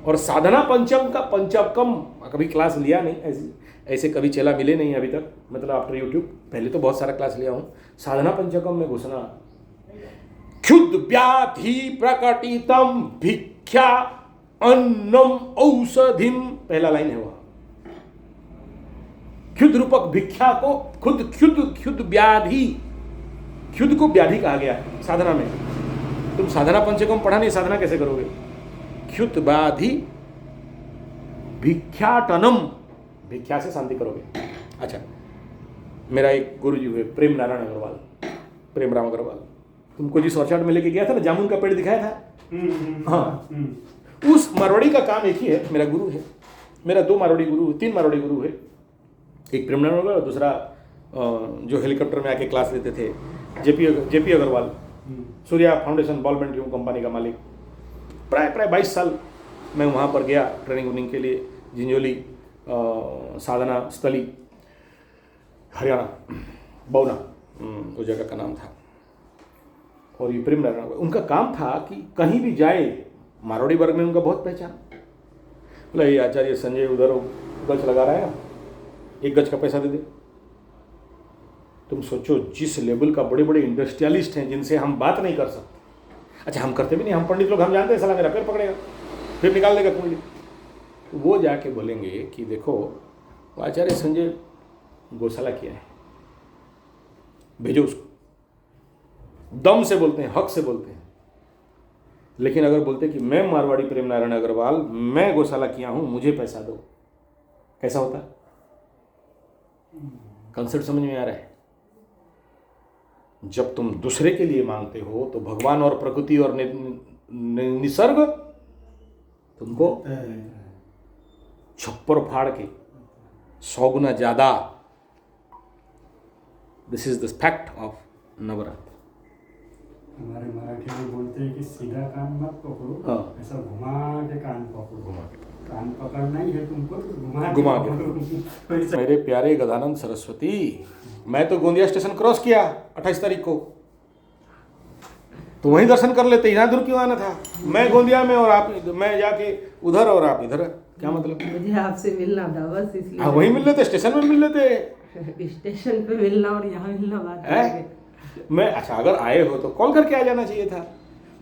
और साधना पंचम का पंचकम कभी क्लास लिया नहीं, ऐसे कभी चेला मिले नहीं अभी तक, मतलब आफ्टर यूट्यूब। पहले तो बहुत सारा क्लास लिया हूँ। साधना पंचकम में घुसना, क्षुद्ध व्याधि प्रकटितम भिक्षा अन्नम औषधिम, पहला लाइन है वह। क्षुद्ध रूपक भिक्षा को क्षुद्ध व्याधि, क्षुद्ध को व्याधि कहा गया है साधना में। तुम साधना पंचकम पढ़ा नहीं, साधना कैसे करोगे? क्षुद्ध व्याधि भिक्षाटनम, भिक्षा से शांति करोगे। अच्छा, मेरा एक गुरु जी हुए प्रेम नारायण अग्रवाल, प्रेम राम अग्रवाल, तुमको जिस ऑर्चार्ड में लेके गया था ना, जामुन का पेड़ दिखाया था। हाँ, उस मारवाड़ी का काम एक ही है, मेरा गुरु है। मेरा 2 मारवाड़ी गुरु, 3 मारवाड़ी गुरु है। एक प्रेम नारायण अग्रवाल, दूसरा जो हेलीकॉप्टर में आके क्लास लेते थे, J P Agarwal, Surya foundation ball pen tube company का मालिक। प्राय 22 साल मैं वहाँ पर गया ट्रेनिंग उनिंग के लिए, जिंजोली साधना स्थली, हरियाणा, बौना उस जगह का नाम था। और ये प्रेम नारायण, उनका काम था कि कहीं भी जाए, मारवाड़ी वर्ग में उनका बहुत पहचान। बोला ये आचार्य संजय उधर गज लगा रहा है ना, 1 गज का पैसा दे दे। तुम सोचो, जिस लेवल का बड़े बड़े इंडस्ट्रियलिस्ट हैं जिनसे हम बात नहीं कर सकते। अच्छा, हम करते भी नहीं, हम पंडित लोग, हम जानते हैं साला मेरा पैर पकड़ेगा, फिर निकाल देगा कुंडली। तो वो जाके बोलेंगे कि देखो आचार्य संजय गौशाला किया है, भेजो उसको। दम से बोलते हैं, हक से बोलते हैं। लेकिन अगर बोलते कि मैं मारवाड़ी प्रेम नारायण अग्रवाल, मैं गौशाला किया हूं, मुझे पैसा दो, कैसा होता? कंसेप्ट समझ में आ रहा है? जब तुम दूसरे के लिए मांगते हो तो भगवान और प्रकृति और निसर्ग तुमको छप्पर फाड़ के 100 गुना ज्यादा। This is the fact of Navratra. हमारे मराठी में बोलते हैं कि सीधा कान मत पकड़ो, ऐसा घुमा के कान पकड़ो। घुमा के कान पकड़ना ही है तुमको, तो घुमा के। मेरे प्यारे गदानंद सरस्वती, मैं तो गोंदिया स्टेशन क्रॉस किया 28 तारीख को, तो वहीं दर्शन कर लेते, यहाँ दूर क्यों आना था? मैं गोंदिया में और आप, मैं जाके उधर और आप इधर, क्या मतलब? मुझे आपसे मिलना था बस इसलिए। हाँ, वहीं मिल लेते, स्टेशन में मिल लेते। स्टेशन पे मिलना और यहाँ मिलना बात है। मैं अच्छा, अगर आए हो तो कॉल करके आ जाना चाहिए था,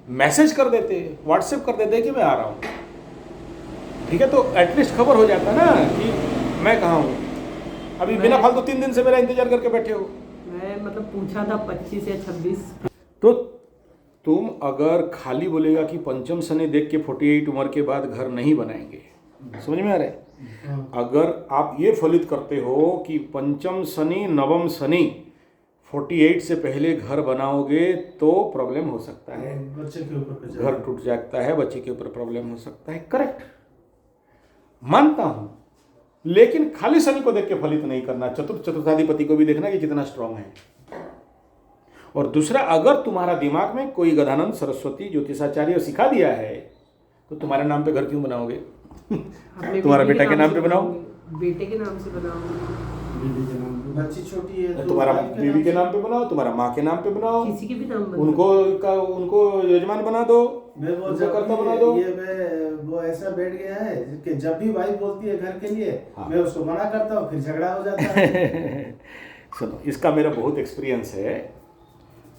मैसेज कर देते, व्हाट्सएप कर देते कि मैं आ रहा हूँ, ठीक है? तो एटलीस्ट खबर हो जाता ना कि मैं कहाँ हूँ। अभी बिना फालतू 3 दिन से मेरा इंतजार करके बैठे हो। मैं मतलब पूछा था 25 या 26। तो तुम अगर खाली बोलेगा कि पंचम शनि देख के 48 उम्र के बाद घर नहीं बनाएंगे, समझ में आ रहा है? अगर आप ये फलित करते हो कि पंचम शनि नवम शनि 48 से पहले घर बनाओगे तो प्रॉब्लम हो सकता है, बच्चे के ऊपर घर टूट जाता है, बच्चे के ऊपर प्रॉब्लम हो सकता है। करेक्ट, मानता हूं, लेकिन खाली शनि को देख के फलित नहीं करना, चतुर्थाधिपति को भी देखना कि कितना स्ट्रांग है। और दूसरा, अगर तुम्हारा दिमाग में कोई गदानंद सरस्वती ज्योतिषाचार्य सिखा दिया है तो तुम्हारे नाम पे घर क्यों बनाओगे? तुम्हारा बेटा के नाम पे बनाओ, बेटे के नाम से बनाओ, बीवी के नाम पे, बच्ची छोटी है तो तुम्हारा वाइफ बीवी के नाम पे बनाओ, तुम्हारा माँ के नाम पे बनाओ, किसी के भी नाम बना। उनको यजमान बना दो, मैं वो उनको कर्ता बना दो। ये मैं वो ऐसा बैठ गया है कि जब भी वाइफ बोलती है घर के लिए, हाँ। मैं उसको मना करता हूँ, फिर झगड़ा हो जाता है। सुनो, इसका मेरा बहुत एक्सपीरियंस है।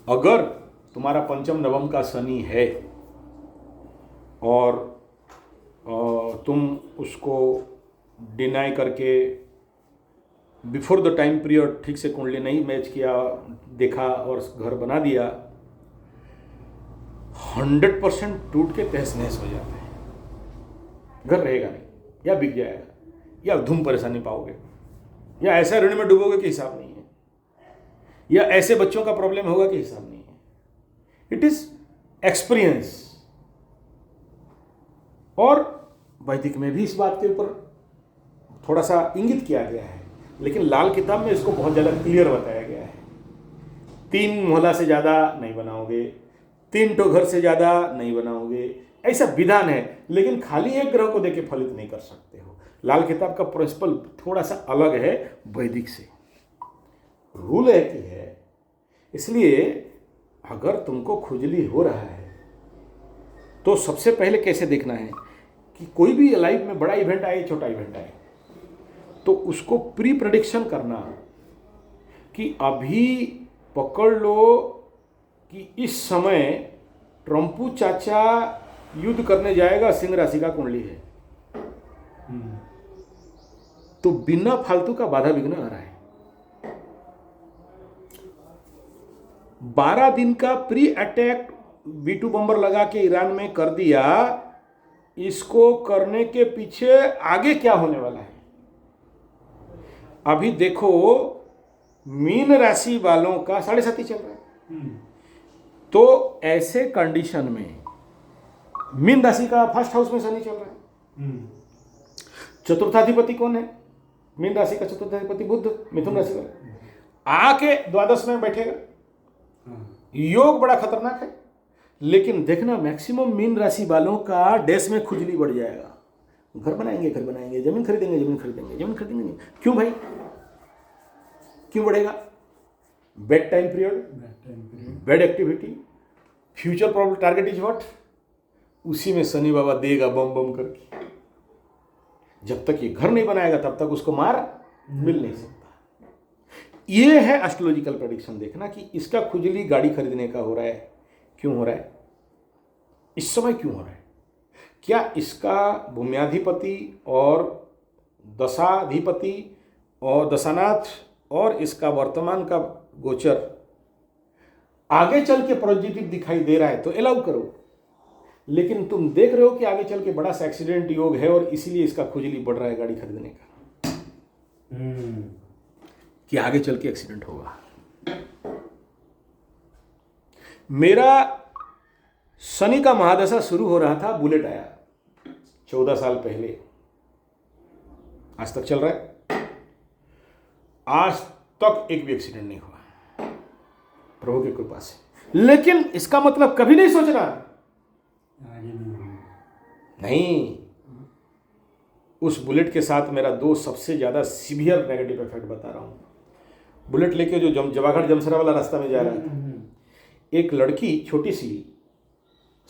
अगर तुम्हारा पंचम नवम का शनि है और तुम उसको डिनाई करके बिफोर द टाइम पीरियड ठीक से कुंडली नहीं मैच किया, देखा और घर बना दिया, 100% टूट के तहस नहस हो जाता है। घर रहेगा नहीं, या बिक जाएगा, या धूम परेशानी पाओगे, या ऐसा ऋण में डूबोगे कि हिसाब नहीं है, या ऐसे बच्चों का प्रॉब्लम होगा कि हिसाब नहीं है। It is experience. और वैदिक में भी इस बात के ऊपर थोड़ा सा इंगित किया गया है, लेकिन लाल किताब में इसको बहुत ज़्यादा क्लियर बताया गया है। 3 मोहल्ला से ज़्यादा नहीं बनाओगे, 3 ठो घर से ज़्यादा नहीं बनाओगे, ऐसा विधान है। लेकिन खाली एक ग्रह को देके फलित नहीं कर सकते हो। लाल किताब का प्रिंसिपल थोड़ा सा अलग है वैदिक से, रूल है कि है। इसलिए अगर तुमको खुजली हो रहा है तो सबसे पहले कैसे देखना है कि कोई भी लाइफ में बड़ा इवेंट आए छोटा इवेंट आए, तो उसको प्री प्रेडिक्शन करना कि अभी पकड़ लो कि इस समय ट्रम्पू चाचा युद्ध करने जाएगा, सिंह राशि का कुंडली है, तो बिना फालतू का बाधा विघ्न आ रहा है। 12 दिन का प्री अटैक B2 बम्बर लगा के ईरान में कर दिया। इसको करने के पीछे आगे क्या होने वाला है अभी देखो। मीन राशि वालों का 7.5 चल रहा है, तो ऐसे कंडीशन में मीन राशि का फर्स्ट हाउस में शनि चल रहा है। चतुर्थाधिपति कौन है? मीन राशि का चतुर्थाधिपति बुध, मिथुन राशि वाला आके द्वादश में बैठेगा। योग बड़ा खतरनाक है, लेकिन देखना मैक्सिमम मीन राशि वालों का डेस में खुजली बढ़ जाएगा। घर बनाएंगे, जमीन खरीदेंगे, जमीन खरीदेंगे। क्यों भाई, क्यों बढ़ेगा? Bed time period, bed activity, future problem, target is what, उसी में शनि बाबा देगा बम बम करके। जब तक ये घर नहीं बनाएगा तब तक उसको मार मिल नहीं सकता। ये है एस्ट्रोलॉजिकल प्रेडिक्शन। देखना कि इसका खुजली गाड़ी खरीदने का हो रहा है, क्यों हो रहा है, इस समय क्यों हो रहा है, क्या इसका भूम्याधिपति और दशाधिपति और दशानाथ और इसका वर्तमान का गोचर आगे चल के पॉजिटिव दिखाई दे रहा है तो अलाउ करो। लेकिन तुम देख रहे हो कि आगे चल के बड़ा सा एक्सीडेंट योग है और इसीलिए इसका खुजली बढ़ रहा है गाड़ी खरीदने का, कि आगे चल के एक्सीडेंट होगा। मेरा शनि का महादशा शुरू हो रहा था, बुलेट आया 14 साल पहले, आज तक चल रहा है। आज तक एक भी एक्सीडेंट नहीं हुआ प्रभु की कृपा से। लेकिन इसका मतलब कभी नहीं सोचना नहीं, उस बुलेट के साथ मेरा 2 सबसे ज्यादा सीवियर नेगेटिव इफेक्ट बता रहा हूं। बुलेट लेके जो जवागढ़ जमसरा वाला रास्ता में जा रहा था, एक लड़की छोटी सी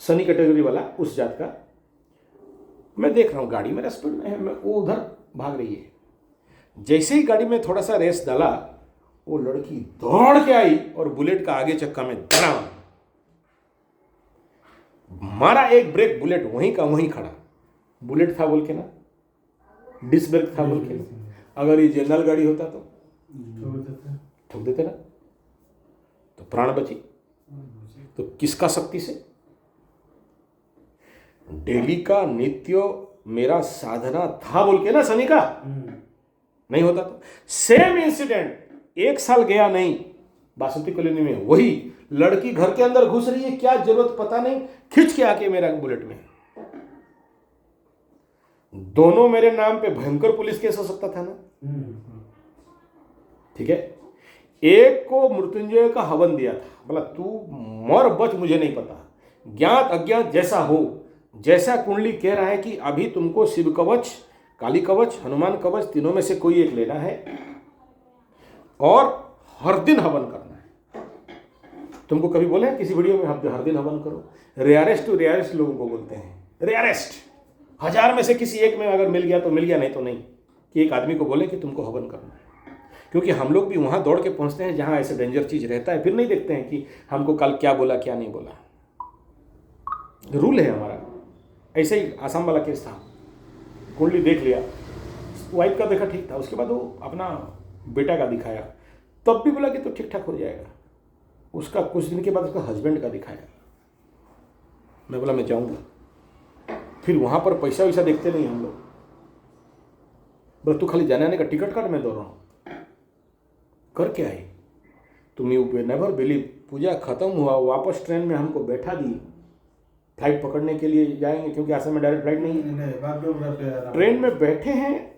सनी कैटेगरी वाला उस जात का, मैं देख रहा हूँ गाड़ी मेरा स्पीड में है, मैं वो उधर भाग रही है। जैसे ही गाड़ी में थोड़ा सा रेस डाला, वो लड़की दौड़ के आई और बुलेट का आगे चक्का में धड़ाम मारा, एक ब्रेक, बुलेट वहीं का वहीं खड़ा। बुलेट था बोल के ना, डिस्क ब्रेक था बोल के ना, अगर ये जनरल गाड़ी होता तो ठोक देते ना, तो प्राण बची। तो किसका शक्ति से? डेली का नित्य मेरा साधना था बोल के ना सनी का, नहीं होता तो। सेम इंसिडेंट 1 साल गया नहीं, बासंती कॉलोनी में वही लड़की घर के अंदर घुस रही है, क्या जरूरत पता नहीं, खिंच के आके मेरा बुलेट में। दोनों मेरे नाम पे भयंकर पुलिस केस हो सकता था ना, ठीक है। एक को मृत्युंजय का हवन दिया था, बोला तू मर बच मुझे नहीं पता, ज्ञात अज्ञात जैसा हो, जैसा कुंडली कह रहा है कि अभी तुमको शिव कवच, काली कवच, हनुमान कवच, तीनों में से कोई एक लेना है और हर दिन हवन करना है। तुमको कभी बोले किसी वीडियो में हर दिन हवन करो? रेयरेस्ट टू रेयरेस्ट लोगों को बोलते हैं, रेयरेस्ट 1000 में से किसी एक में अगर मिल गया तो मिल गया, नहीं तो नहीं, कि एक आदमी को बोले कि तुमको हवन करना है। क्योंकि हम लोग भी वहाँ दौड़ के पहुँचते हैं जहाँ ऐसे डेंजर चीज़ रहता है, फिर नहीं देखते हैं कि हमको कल क्या बोला क्या नहीं बोला। रूल है हमारा। ऐसे ही आसाम वाला केस था, कुंडली देख लिया, वाइफ का देखा ठीक था, उसके बाद वो अपना बेटा का दिखाया, तब भी बोला कि तो ठीक ठाक हो जाएगा। उसका कुछ दिन के बाद उसका हस्बैंड का दिखाया, मैं बोला मैं जाऊँगा। फिर वहाँ पर पैसा वैसा देखते नहीं हम लोग, बस तू खाली जाने आने का टिकट काट, मैं दौड़ रहा हूँ करके आई। तुम यू नेवर बिलीव, पूजा खत्म हुआ, वापस ट्रेन में हमको बैठा दी, फ्लाइट पकड़ने के लिए जाएंगे क्योंकि आसाम में डायरेक्ट फ्लाइट नहीं है। ट्रेन में बैठे हैं,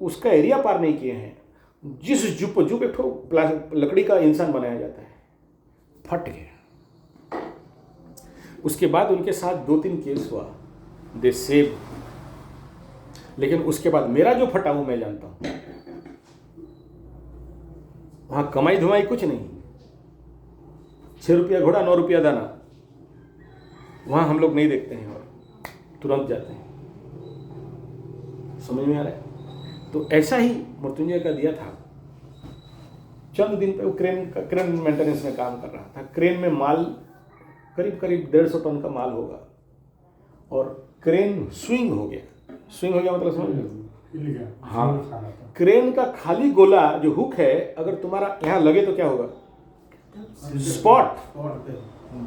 उसका एरिया पार नहीं किए हैं, जिस जुप एक ठो लकड़ी का इंसान बनाया जाता है, फट गया। उसके बाद उनके साथ 2-3 केस हुआ, दे सेव। लेकिन उसके बाद मेरा जो फटा वो मैं जानता हूँ। वहाँ कमाई धुमाई कुछ नहीं, 6 रुपया घोड़ा 9 रुपया दाना, वहाँ हम लोग नहीं देखते हैं और तुरंत जाते हैं। समझ में आ रहा है? तो ऐसा ही मृत्युंजय का दिया था। चंद दिन पे वो क्रेन मेंटेनेंस में काम कर रहा था। क्रेन में माल करीब 150 टन का माल होगा, और क्रेन स्विंग हो गया। स्विंग हो गया मतलब समझ लो? हाँ, क्रेन का खाली गोला जो हुक है, अगर तुम्हारा यहाँ लगे तो क्या होगा? स्पॉट।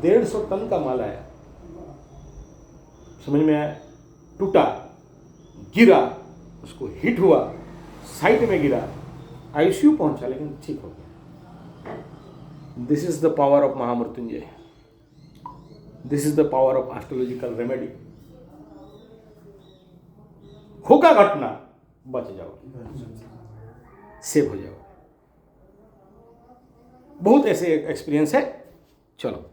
150 टन का माल आया, समझ में आया? टूटा, गिरा, उसको हिट हुआ, साइड में गिरा, आईसीयू पहुंचा, लेकिन ठीक हो गया। This is the power of Mahamrityunjaya, this is the power of astrological remedy. होगा घटना, बच जाओ, सेव हो जाओ। बहुत ऐसे एक्सपीरियंस है। चलो।